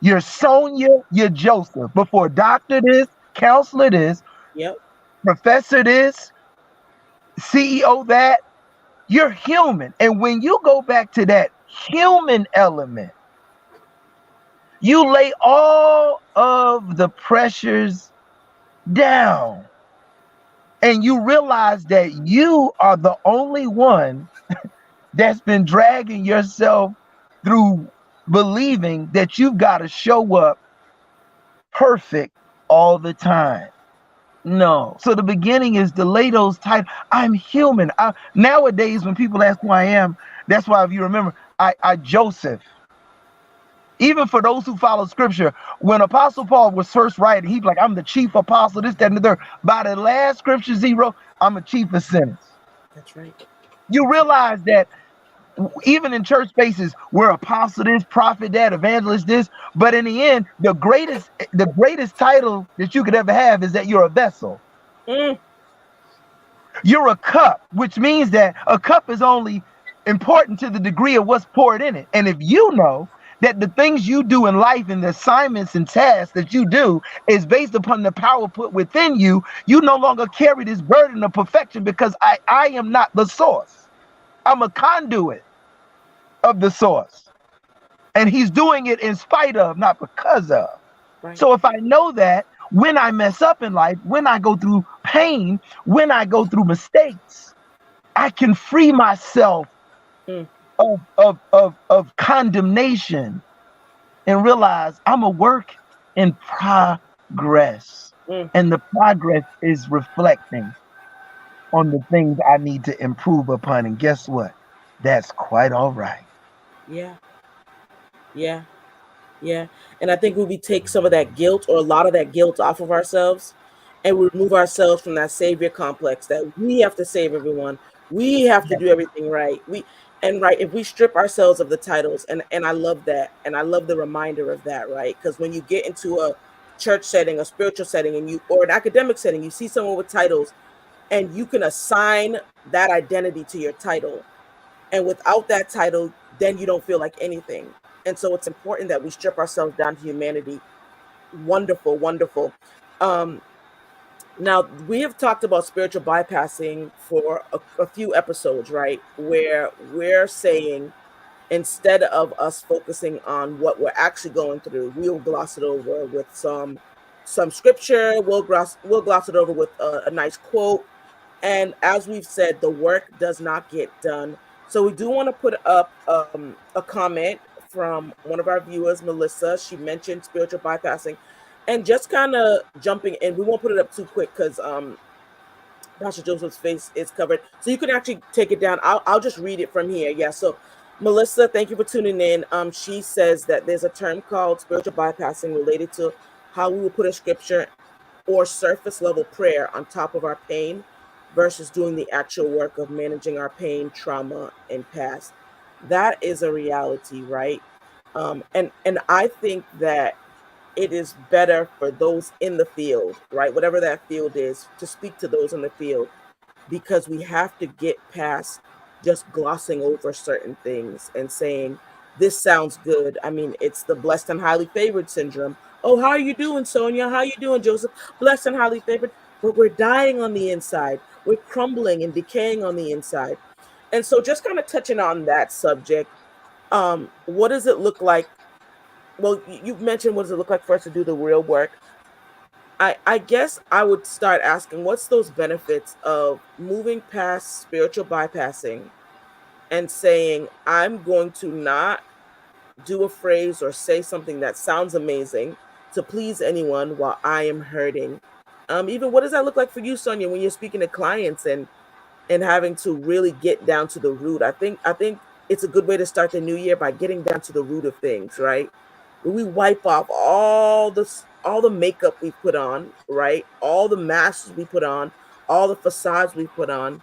you're Sonia, you're Joseph. Before doctor this, counselor this, yep, professor this, CEO that, you're human. And when you go back to that human element, you lay all of the pressures down. And you realize that you are the only one that's been dragging yourself through believing that you've got to show up perfect all the time. No. So the beginning is to lay those titles. I'm human. Nowadays, when people ask who I am, that's why, if you remember, I Joseph. Even for those who follow scripture, when Apostle Paul was first writing, he's like, I'm the chief apostle, this, that, and the third. By the last scriptures he wrote, I'm a chief of sinners. That's right. You realize that even in church spaces, we're apostle this, prophet that, evangelist this, but in the end, the greatest title that you could ever have is that you're a vessel. Mm. You're a cup, which means that a cup is only important to the degree of what's poured in it. And if you know that the things you do in life and the assignments and tasks that you do is based upon the power put within you, you no longer carry this burden of perfection because I am not the source. I'm a conduit of the source. And he's doing it in spite of, not because of. Right. So if I know that, when I mess up in life, when I go through pain, when I go through mistakes, I can free myself Mm. of condemnation and realize I'm a work in progress. Mm. And the progress is reflecting on the things I need to improve upon. And guess what? That's quite all right. Yeah. Yeah. Yeah. And I think when we take some of that guilt or a lot of that guilt off of ourselves and we remove ourselves from that savior complex that we have to save everyone, we have to Yes, do everything right. Right, if we strip ourselves of the titles, and I love that, and I love the reminder of that, right? Because when you get into a church setting, a spiritual setting, and you or an academic setting, you see someone with titles, and you can assign that identity to your title. And without that title, then you don't feel like anything. And so it's important that we strip ourselves down to humanity. Wonderful, wonderful. Um, Now we have talked about spiritual bypassing for a few episodes, right? Where we're saying instead of us focusing on what we're actually going through, we'll gloss it over with some scripture. We'll gloss it over with a nice quote. And as we've said, the work does not get done. So we do want to put up a comment from one of our viewers, Melissa. She mentioned spiritual bypassing, and just kind of jumping in. We won't put it up too quick because Pastor Joseph's face is covered. So you can actually take it down. I'll just read it from here. Yeah. So Melissa, thank you for tuning in. She says that there's a term called spiritual bypassing related to how we will put a scripture or surface level prayer on top of our pain versus doing the actual work of managing our pain, trauma, and past. That is a reality, right? And I think that it is better for those in the field, right? Whatever that field is, to speak to those in the field because we have to get past just glossing over certain things and saying, this sounds good. I mean, it's the blessed and highly favored syndrome. Oh, how are you doing, Sonia? How are you doing, Joseph? Blessed and highly favored. But we're dying on the inside. We're crumbling and decaying on the inside. And so just kind of touching on that subject, what does it look like? Well, you mentioned what does it look like for us to do the real work? I guess I would start asking what's those benefits of moving past spiritual bypassing and saying, I'm going to not do a phrase or say something that sounds amazing to please anyone while I am hurting. Even what does that look like for you, Sonia, when you're speaking to clients and having to really get down to the root? I think it's a good way to start the new year by getting down to the root of things, right? We wipe off all the makeup we put on, right? All the masks we put on, all the facades we put on,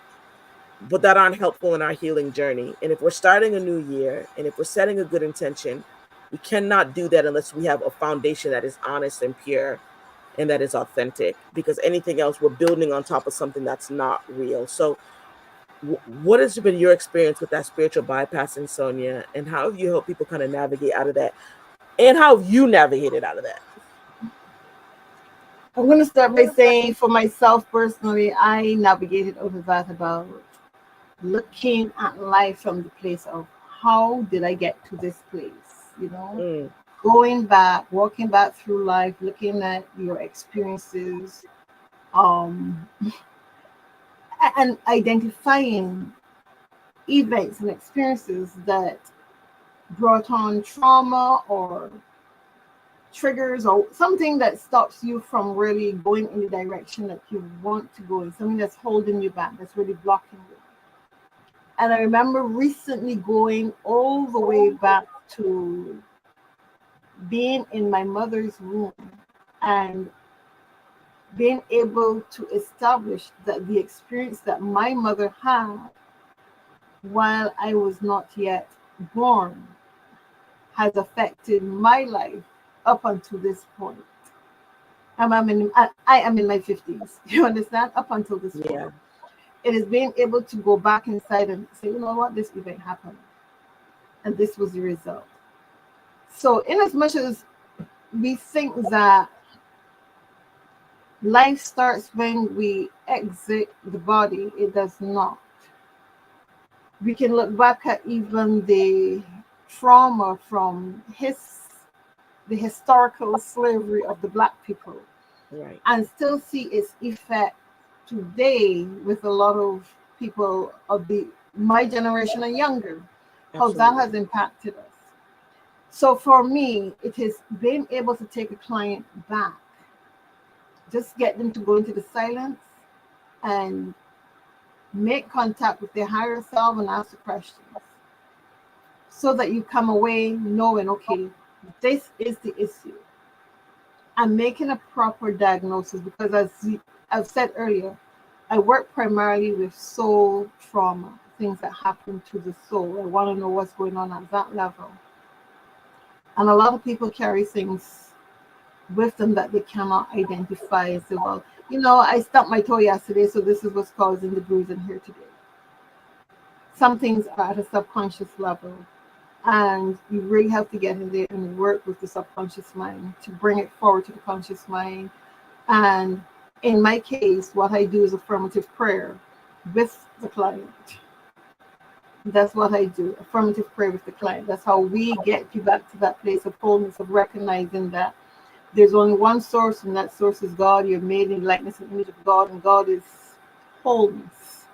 but that aren't helpful in our healing journey. And if we're starting a new year and if we're setting a good intention, we cannot do that unless we have a foundation that is honest and pure and that is authentic, because anything else we're building on top of something that's not real. So what has been your experience with that spiritual bypassing, Sonia, and how have you helped people kind of navigate out of that? And how have you navigated out of that? I'm going to start by saying for myself personally, I navigated out of that about looking at life from the place of how did I get to this place, Mm, going back, walking back through life, looking at your experiences, um, and identifying events and experiences that brought on trauma or triggers or something that stops you from really going in the direction that you want to go in, something that's holding you back, that's really blocking you. And I remember recently going all the way back to being in my mother's womb and being able to establish that the experience that my mother had while I was not yet born has affected my life up until this point. I am in my 50s. You understand? Up until this point. yeah. It is being able to go back inside and say, you know what, this event happened. And this was the result. So, in as much as we think that life starts when we exit the body, it does not. We can look back at even the trauma from the historical slavery of the Black people Right. and still see its effect today with a lot of people of my generation and younger, how that Absolutely. has impacted us. So for me, it is being able to take a client back, just get them to go into the silence and make contact with their higher self and ask the questions so that you come away knowing, okay, this is the issue. And making a proper diagnosis, because as I've said earlier, I work primarily with soul trauma, things that happen to the soul. I want to know what's going on at that level. And a lot of people carry things with them that they cannot identify and say, well, I stubbed my toe yesterday, so this is what's causing the bruising here today. Some things are at a subconscious level, and you really have to get in there and work with the subconscious mind to bring it forward to the conscious mind. And in my case, what I do is affirmative prayer with the client. That's what I do, affirmative prayer with the client. That's how we get you back to that place of wholeness, of recognizing that there's only one source, and that source is God. You're made in likeness and image of God, and God is wholeness.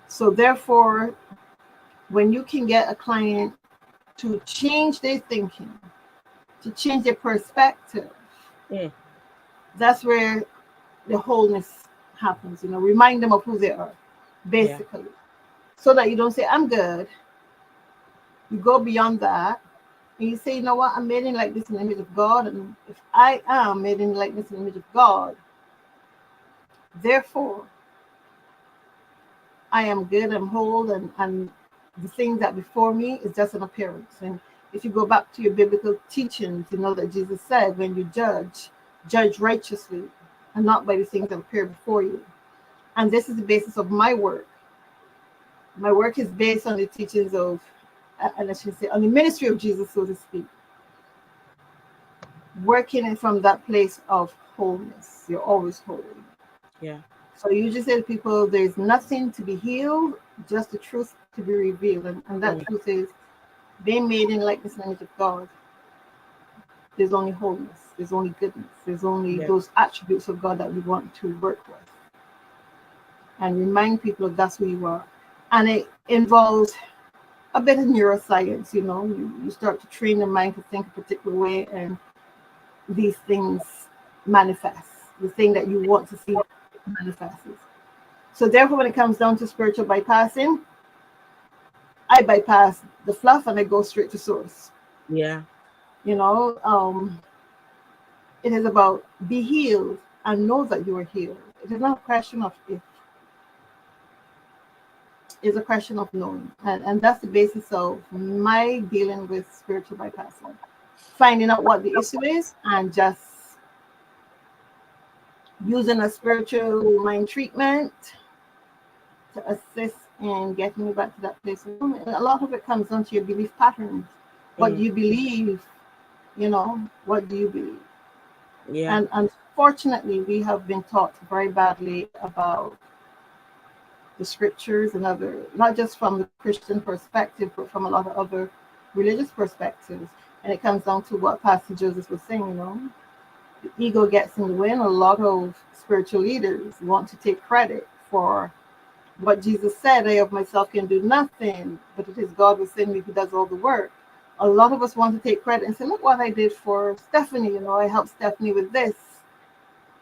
So therefore, when you can get a client to change their thinking, to change their perspective, that's where the wholeness happens. Remind them of who they are, basically, so that you don't say, I'm good. You go beyond that, and you say, you know what, I'm made in like this in the image of God, and if I am made in like this in the image of God, therefore, I am good, I'm whole, and the thing that before me is just an appearance. And if you go back to your biblical teachings, you know that Jesus said, when you judge righteously and not by the things that appear before you. And this is the basis of my work. My work is based on the teachings of, and I should say, on the ministry of Jesus, so to speak. Working from that place of wholeness. You're always whole. Yeah. So you just say to people, there's nothing to be healed, just the truth to be revealed. And that truth is being made in likeness and image of God. There's only wholeness. There's only goodness. There's only those attributes of God that we want to work with. And remind people of that's who you are. And it involves a bit of neuroscience, you start to train the mind to think a particular way, and these things manifest. The thing that you want to see manifests. So therefore, when it comes down to spiritual bypassing, I bypass the fluff and I go straight to source. Yeah. It is about be healed and know that you are healed. It is not a question of if. It's a question of knowing. And that's the basis of my dealing with spiritual bypassing. Finding out what the issue is and just using a spiritual mind treatment to assist in getting you back to that place. And a lot of it comes down to your belief patterns. What do you believe? What do you believe? Yeah. And unfortunately, we have been taught very badly about the scriptures and other, not just from the Christian perspective, but from a lot of other religious perspectives. And it comes down to what Pastor Joseph was saying, the ego gets in the way, and a lot of spiritual leaders want to take credit for what Jesus said, I of myself can do nothing, but it is God within me who does all the work. A lot of us want to take credit and say, look what I did for Stephanie, I helped Stephanie with this.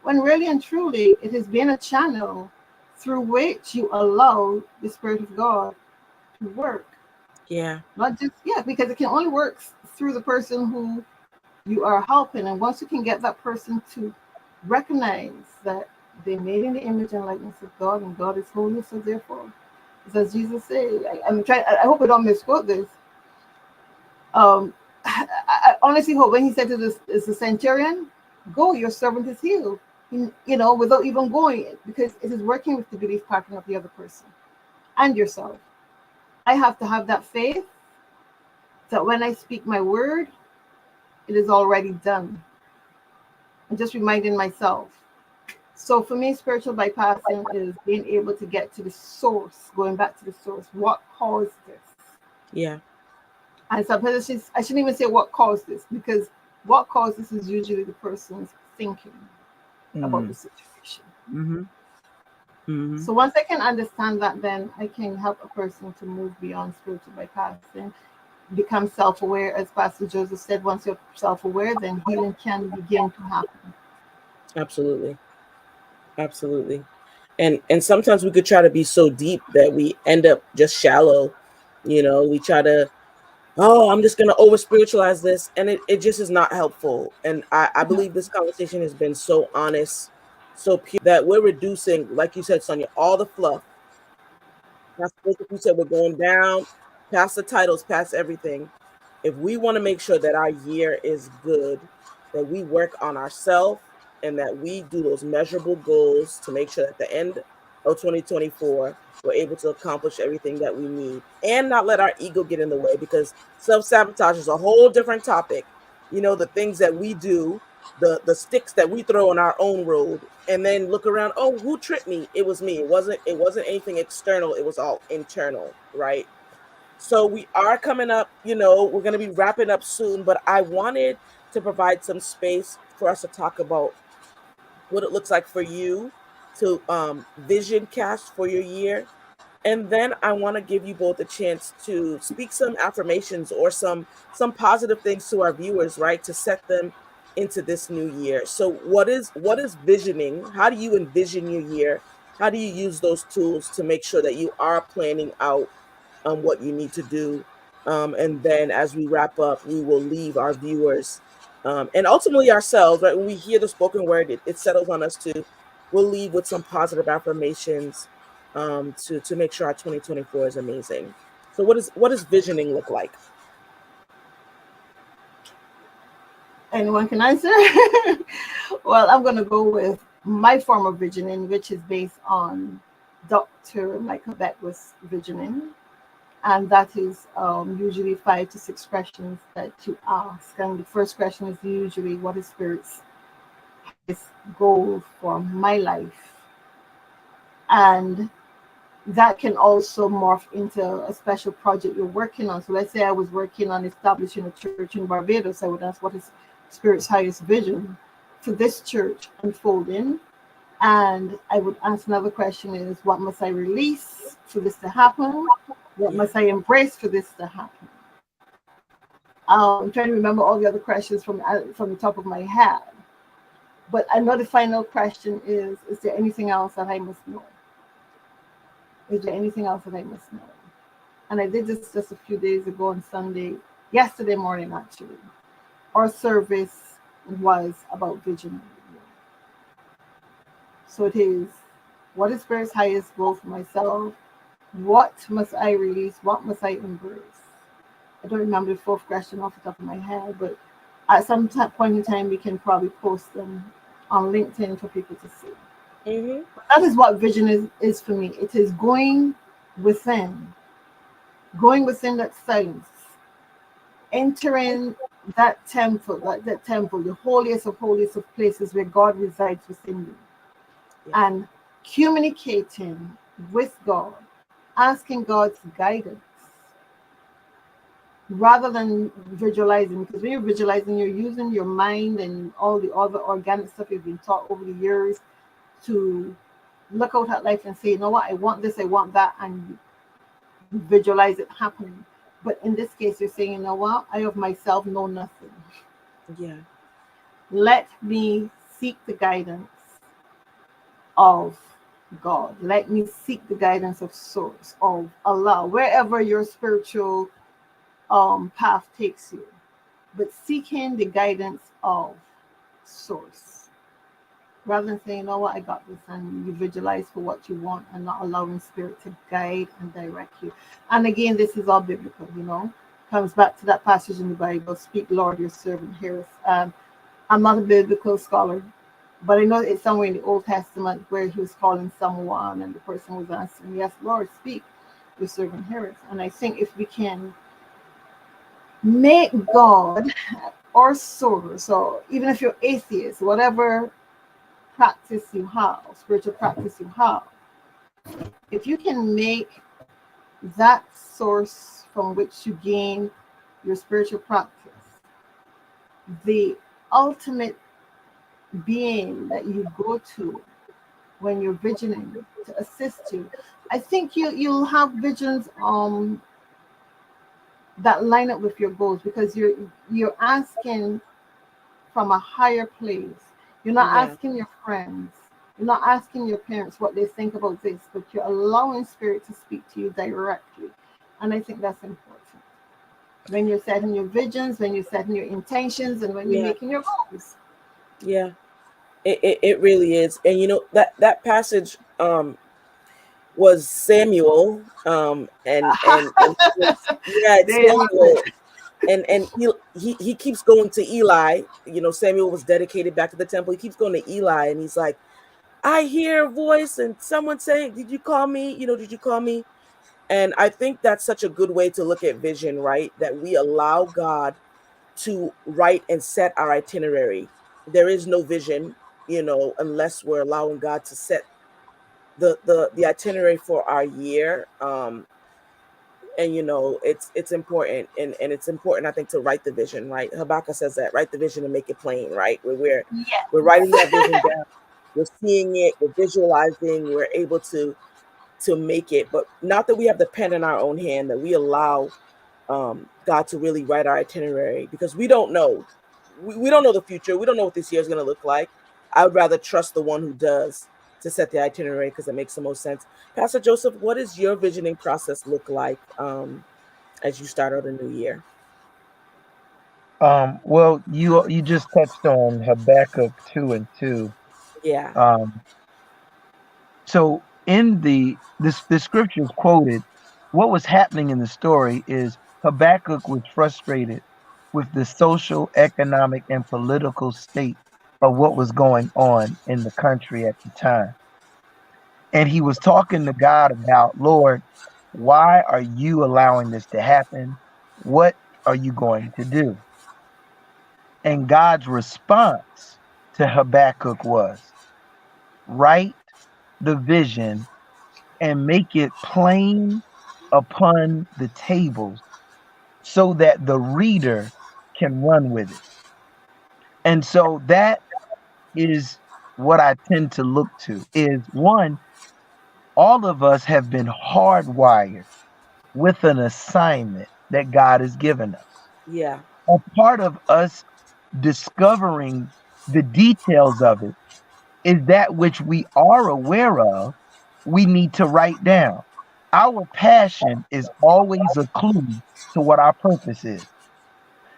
When really and truly, it has been a channel through which you allow the Spirit of God to work. Yeah. Not just, because it can only work through the person who you are helping. And once you can get that person to recognize that they're made in the image and likeness of God, and God is holy, so therefore, as Jesus said, I hope I don't misquote this. I honestly hope when he said to the centurion, go, your servant is healed, without even going, because it is working with the belief pattern of the other person and yourself. I have to have that faith that when I speak my word, it is already done. I'm just reminding myself. So for me, spiritual bypassing is being able to get to the source, going back to the source. What caused this? Yeah. And sometimes I shouldn't even say what caused this, because what caused this is usually the person's thinking about the situation. Mm-hmm. Mm-hmm. So once I can understand that, then I can help a person to move beyond spiritual bypassing, become self-aware. As Pastor Joseph said, once you're self-aware, then healing can begin to happen. Absolutely. Absolutely. And sometimes we could try to be so deep that we end up just shallow. We try to, oh, I'm just gonna over spiritualize this, and it just is not helpful. And I believe this conversation has been so honest, so pure, that we're reducing, like you said, Sonia, all the fluff. That's what you said, we're going down past the titles, past everything. If we want to make sure that our year is good, that we work on ourselves and that we do those measurable goals to make sure at the end of 2024, we're able to accomplish everything that we need and not let our ego get in the way, because self-sabotage is a whole different topic. The things that we do, the sticks that we throw on our own road, and then look around, oh, who tripped me? It was me. It wasn't anything external. It was all internal, right? So we are coming up, we're going to be wrapping up soon, but I wanted to provide some space for us to talk about what it looks like for you to vision cast for your year. And then I want to give you both a chance to speak some affirmations or some positive things to our viewers, right? To set them into this new year. So what is visioning? How do you envision your year? How do you use those tools to make sure that you are planning out what you need to do? And then as we wrap up, we will leave our viewers and ultimately ourselves, right? When we hear the spoken word, it settles on us too. We'll leave with some positive affirmations to make sure our 2024 is amazing. So what does visioning look like? Anyone can answer? Well, I'm going to go with my form of visioning, which is based on Dr. Michael Beckwith's visioning. And that is usually 5 to 6 questions that you ask. And the first question is usually, what is Spirit's highest goal for my life? And that can also morph into a special project you're working on. So let's say I was working on establishing a church in Barbados. I would ask, what is Spirit's highest vision for this church unfolding? And I would ask another question is, what must I release for this to happen? What must I embrace for this to happen? I'm trying to remember all the other questions from the top of my head. But I know the final question is there anything else that I must know? Is there anything else that I must know? And I did this just a few days ago on Sunday, yesterday morning actually. Our service was about vision. So it is, what is Spirit's highest goal for myself? What must I release? What must I embrace? I don't remember the fourth question off the top of my head, but at some point in time, we can probably post them on LinkedIn for people to see. Mm-hmm. That is what vision is for me. It is going within that silence, entering that temple, that temple, the holiest of places where God resides within you, and communicating with God, asking God's guidance rather than visualizing. Because when you're visualizing, you're using your mind and all the other organic stuff you've been taught over the years to look out at life and say, you know what, I want this, I want that, and visualize it happening. But in this case, you're saying, you know what, I of myself know nothing. Yeah. Let me seek the guidance of God. Let me seek the guidance of Source, of Allah, wherever your spiritual path takes you. But seeking the guidance of Source, rather than saying, you know what, I got this, and you visualize for what you want and not allowing Spirit to guide and direct you. And again, this is all biblical, comes back to that passage in the Bible, speak, Lord, your servant heareth. I'm not a biblical scholar, but I know it's somewhere in the Old Testament where he was calling someone and the person was answering, yes, Lord, speak, your servant heareth. And I think if we can make God our source, so even if you're atheist, whatever practice you have, spiritual practice you have, if you can make that source from which you gain your spiritual practice the ultimate being that you go to when you're visioning to assist you, I think you'll have visions that line up with your goals, because you're asking from a higher place. You're not asking your friends, you're not asking your parents what they think about this, but you're allowing spirit to speak to you directly. And I think that's important when you're setting your visions, when you're setting your intentions, and when you're making your goals. Yeah, it really is. And you know, that passage was Samuel, and it's There you have Samuel, it. and he keeps going to Eli. You know, Samuel was dedicated back to the temple. He keeps going to Eli, and he's like, I hear a voice and someone saying, did you call me? You know, did you call me? And I think that's such a good way to look at vision, right? That we allow God to write and set our itinerary. There is no vision, you know, unless we're allowing God to set the itinerary for our year. And you know, it's important, and it's important, I think, to write the vision, right? Habakkuk says that, write the vision and make it plain, right? We're writing that vision down, we're seeing it, we're visualizing, we're able to make it, but not that we have the pen in our own hand, that we allow God to really write our itinerary, because we don't know. We don't know the future. We don't know what this year is going to look like. I would rather trust the one who does to set the itinerary, because it makes the most sense. Pastor Joseph, what does your visioning process look like as you start out a new year? Well, you just touched on Habakkuk 2:2. Yeah. Um, so in the scriptures quoted, what was happening in the story is Habakkuk was frustrated with the social, economic, and political state of what was going on in the country at the time. And he was talking to God about, Lord, why are you allowing this to happen? What are you going to do? And God's response to Habakkuk was, write the vision and make it plain upon the tables so that the reader can run with it. And so that is what I tend to look to is, one, all of us have been hardwired with an assignment that God has given us. Yeah. A part of us discovering the details of it is that which we are aware of, we need to write down. Our passion is always a clue to what our purpose is.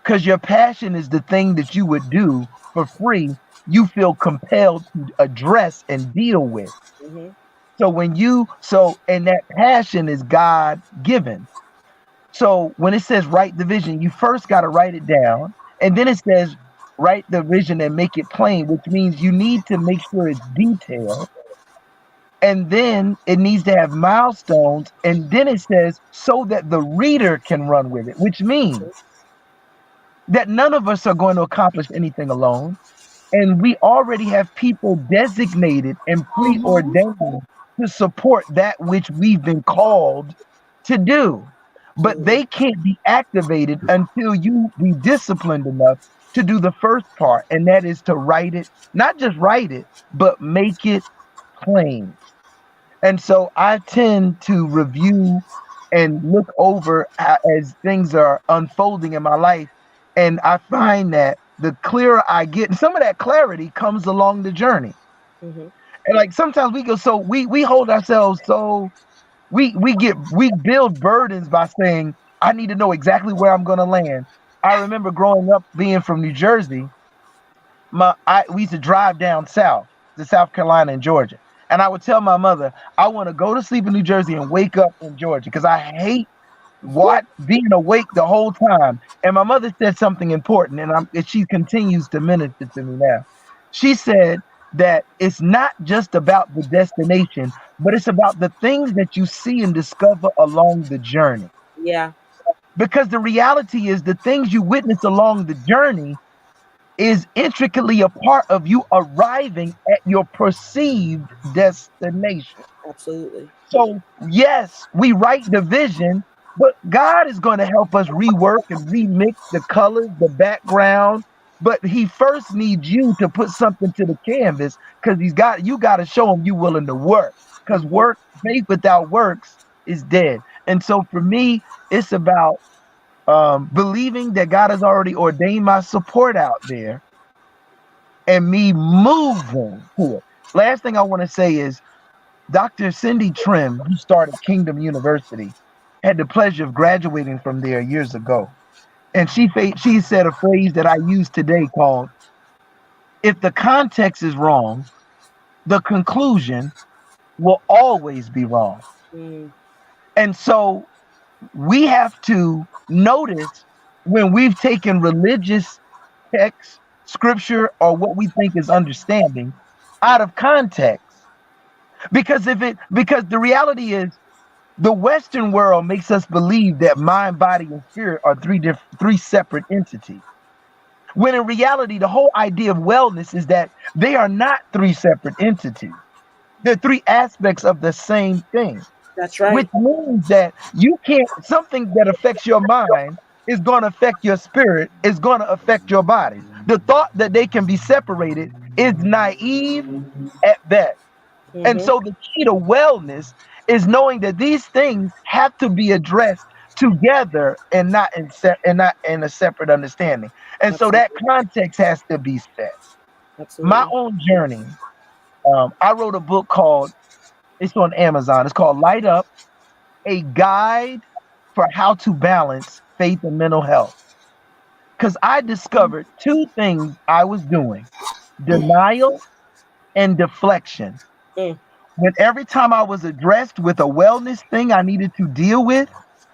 Because your passion is the thing that you would do for free, you feel compelled to address and deal with. Mm-hmm. And that passion is God given. So when it says write the vision, you first got to write it down. And then it says write the vision and make it plain, which means you need to make sure it's detailed. And then it needs to have milestones. And then it says so that the reader can run with it, which means that none of us are going to accomplish anything alone. And we already have people designated and preordained to support that which we've been called to do. But they can't be activated until you be disciplined enough to do the first part, and that is to write it, not just write it, but make it plain. And so I tend to review and look over as things are unfolding in my life. And I find that the clearer I get, and some of that clarity comes along the journey. Mm-hmm. And like sometimes we go, so we hold ourselves so we build burdens by saying, I need to know exactly where I'm gonna land. I remember growing up being from New Jersey, we used to drive down south to South Carolina and Georgia. And I would tell my mother, I want to go to sleep in New Jersey and wake up in Georgia because I hate being awake the whole time. And my mother said something important, and she continues to minister to me now. She said that it's not just about the destination, but it's about the things that you see and discover along the journey. Yeah. Because the reality is the things you witness along the journey is intricately a part of you arriving at your perceived destination. Absolutely. So, yes, we write the vision, but God is going to help us rework and remix the colors, the background. But He first needs you to put something to the canvas because you got to show Him you willing to work. Because Mhm. faith without works is dead. And so for me, it's about believing that God has already ordained my support out there and me moving to it. Last thing I want to say is Dr. Cindy Trim, who started Kingdom University, had the pleasure of graduating from there years ago. And she said a phrase that I use today called, if the context is wrong, the conclusion will always be wrong. Mm. And so we have to notice when we've taken religious text, scripture, or what we think is understanding out of context. Because the reality is the Western world makes us believe that mind, body, and spirit are three separate entities. When in reality, the whole idea of wellness is that they are not three separate entities. They're three aspects of the same thing, That's which right. means that you can't, something that affects your mind is going to affect your spirit, is going to affect your body. The thought that they can be separated is naive at best. And Hmm. so the key to wellness is knowing that these things have to be addressed together and not in a separate understanding. And so that Absolutely. context has to be set. My Absolutely. own journey, I wrote a book called, it's on Amazon. It's called Light Up, a guide for how to balance faith and mental health. Because I discovered two things I was doing: denial and deflection. Mm. When every time I was addressed with a wellness thing I needed to deal with,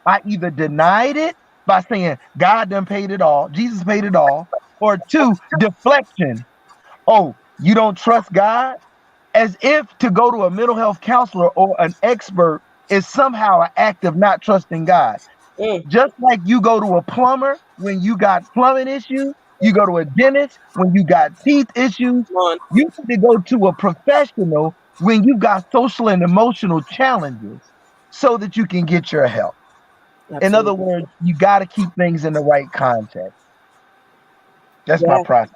I either denied it by saying, God done paid it all, Jesus paid it all, or two, deflection. Oh, you don't trust God? As if to go to a mental health counselor or an expert is somehow an act of not trusting God. Mm. Just like you go to a plumber when you got plumbing issues, you go to a dentist when you got teeth issues, Come on. you need to go to a professional when you got social and emotional challenges so that you can get your help. In other Absolutely. words, you got to keep things in the right context. That's my Yeah. process.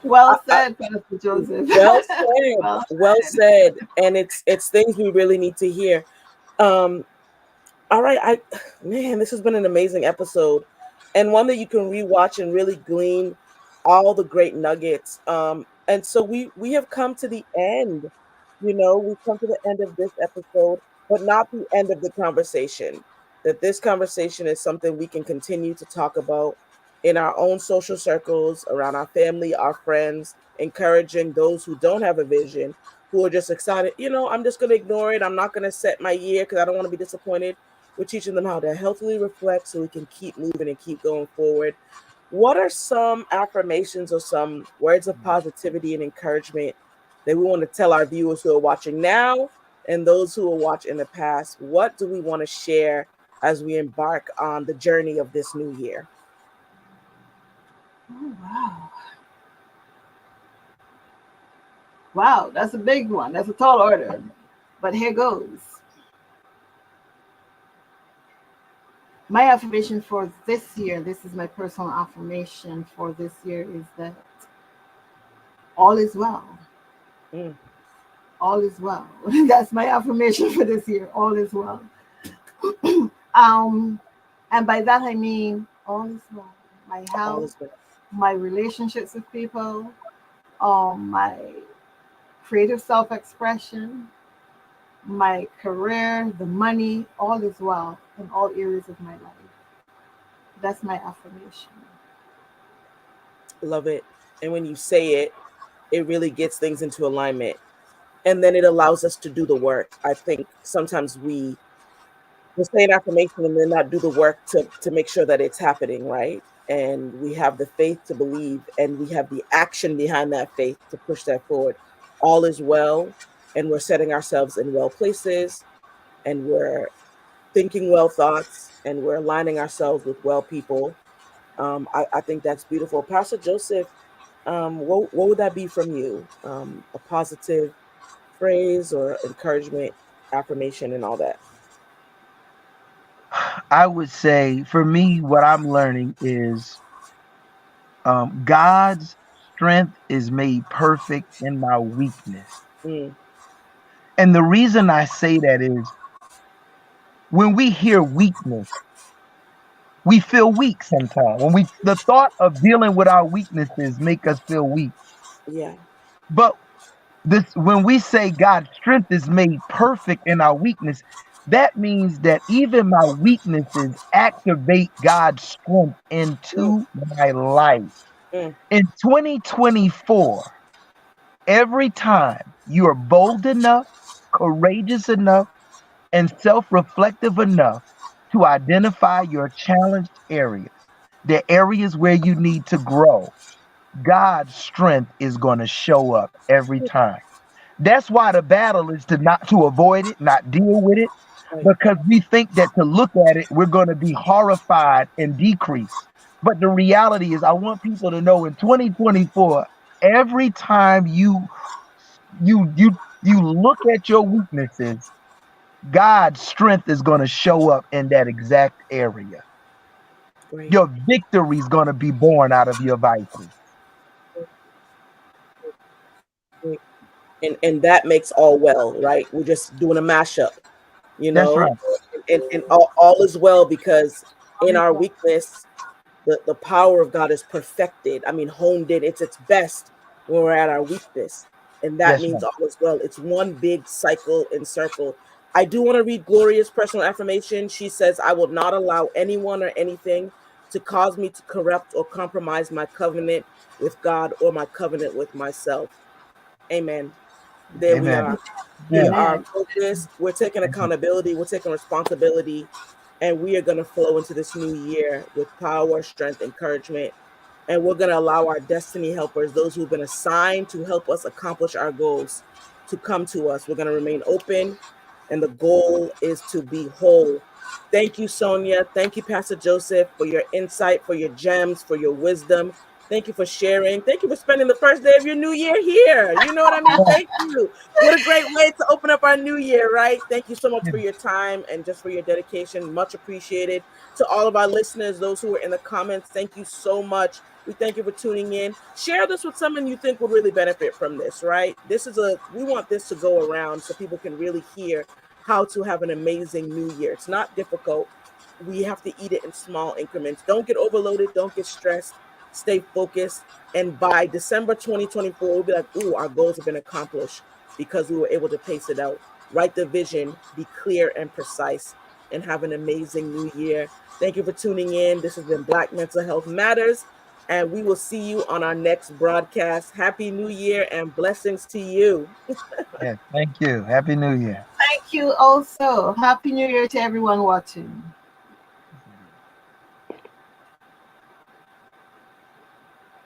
Well I, said, Pastor Joseph. well said. Well Well said. said. And it's things we really need to hear. Um, all right, man, this has been an amazing episode, and one that you can rewatch and really glean all the great nuggets. And so we have come to the end. We've come to the end of this episode, but not the end of the conversation. That this conversation is something we can continue to talk about in our own social circles, around our family, our friends, encouraging those who don't have a vision, who are just excited. I'm just going to ignore it. I'm not going to set my year because I don't want to be disappointed. We're teaching them how to healthily reflect so we can keep moving and keep going forward. What are some affirmations or some words of positivity and encouragement that we want to tell our viewers who are watching now and those who will watch in the past? What do we want to share as we embark on the journey of this new year? Oh, wow. Wow, that's a big one. That's a tall order. But here goes. My affirmation for this year, this is my personal affirmation for this year, is that all is well. Mm. All is well. That's my affirmation for this year. All is well. um, and by that I mean all is well. My All health, is well. my relationships with people, my creative self-expression, my career, the money, all is well in all areas of my life. That's my affirmation. Love it. And when you say it, it really gets things into alignment. And then it allows us to do the work. I think sometimes we'll say an affirmation and then not do the work to make sure that it's happening, right? And we have the faith to believe and we have the action behind that faith to push that forward. All is well, and we're setting ourselves in well places, and we're thinking well thoughts, and we're aligning ourselves with well people. I think that's beautiful. Pastor Joseph, what would that be from you? A positive phrase or encouragement, affirmation, and all that. I would say for me, what I'm learning is God's strength is made perfect in my weakness. Mm, And the reason I say that is when we hear weakness, we feel weak sometimes. The thought of dealing with our weaknesses make us feel weak. yeah. But when we say God's strength is made perfect in our weakness, that means that even my weaknesses activate God's strength Mm, into my life. mm, In 2024, every time you are bold enough, courageous enough, and self reflective enough to identify your challenged areas, the areas where you need to grow, God's strength is going to show up every time. That's why the battle is to avoid it, not deal with it, right. because we think that to look at it, we're going to be horrified and decrease. But the reality is, I want people to know in 2024, every time you look at your weaknesses, God's strength is going to show up in that exact area. Great. Your victory is going to be born out of your vices. Great. And that makes all well, right? We're just doing a mashup, you That's know, right. and all is well because in our weakness, the power of God is perfected. I mean, honed in. It's its best when we're at our weakness. And that That's means right. all is well. It's one big cycle and circle. I do want to read Gloria's personal affirmation. She says, I will not allow anyone or anything to cause me to corrupt or compromise my covenant with God or my covenant with myself. Amen. There we Amen. are. We Amen. are Amen. focused. We're taking Amen. accountability. We're taking responsibility. And we are going to flow into this new year with power, strength, encouragement. And we're going to allow our destiny helpers, those who've been assigned to help us accomplish our goals, to come to us. We're going to remain open. And the goal is to be whole. Thank you, Sonia. Thank you, Pastor Joseph, for your insight, for your gems, for your wisdom. Thank you for sharing. Thank you for spending the first day of your new year here. You know what I mean? Thank you. What a great way to open up our new year, right? Thank you so much for your time and just for your dedication. Much appreciated. To all of our listeners, those who are in the comments, thank you so much. We thank you for tuning in. Share this with someone you think would really benefit from this, right? We want this to go around so people can really hear how to have an amazing new year. It's not difficult. We have to eat it in small increments. Don't get overloaded. Don't get stressed. Stay focused. And by December 2024, we'll be like, ooh, our goals have been accomplished because we were able to pace it out. Write the vision, be clear and precise, and have an amazing new year. Thank you for tuning in. This has been Black Mental Health Matters, and we will see you on our next broadcast. Happy New Year and blessings to you. Yes. Thank you. Happy New Year. Thank you also. Happy New Year to everyone watching.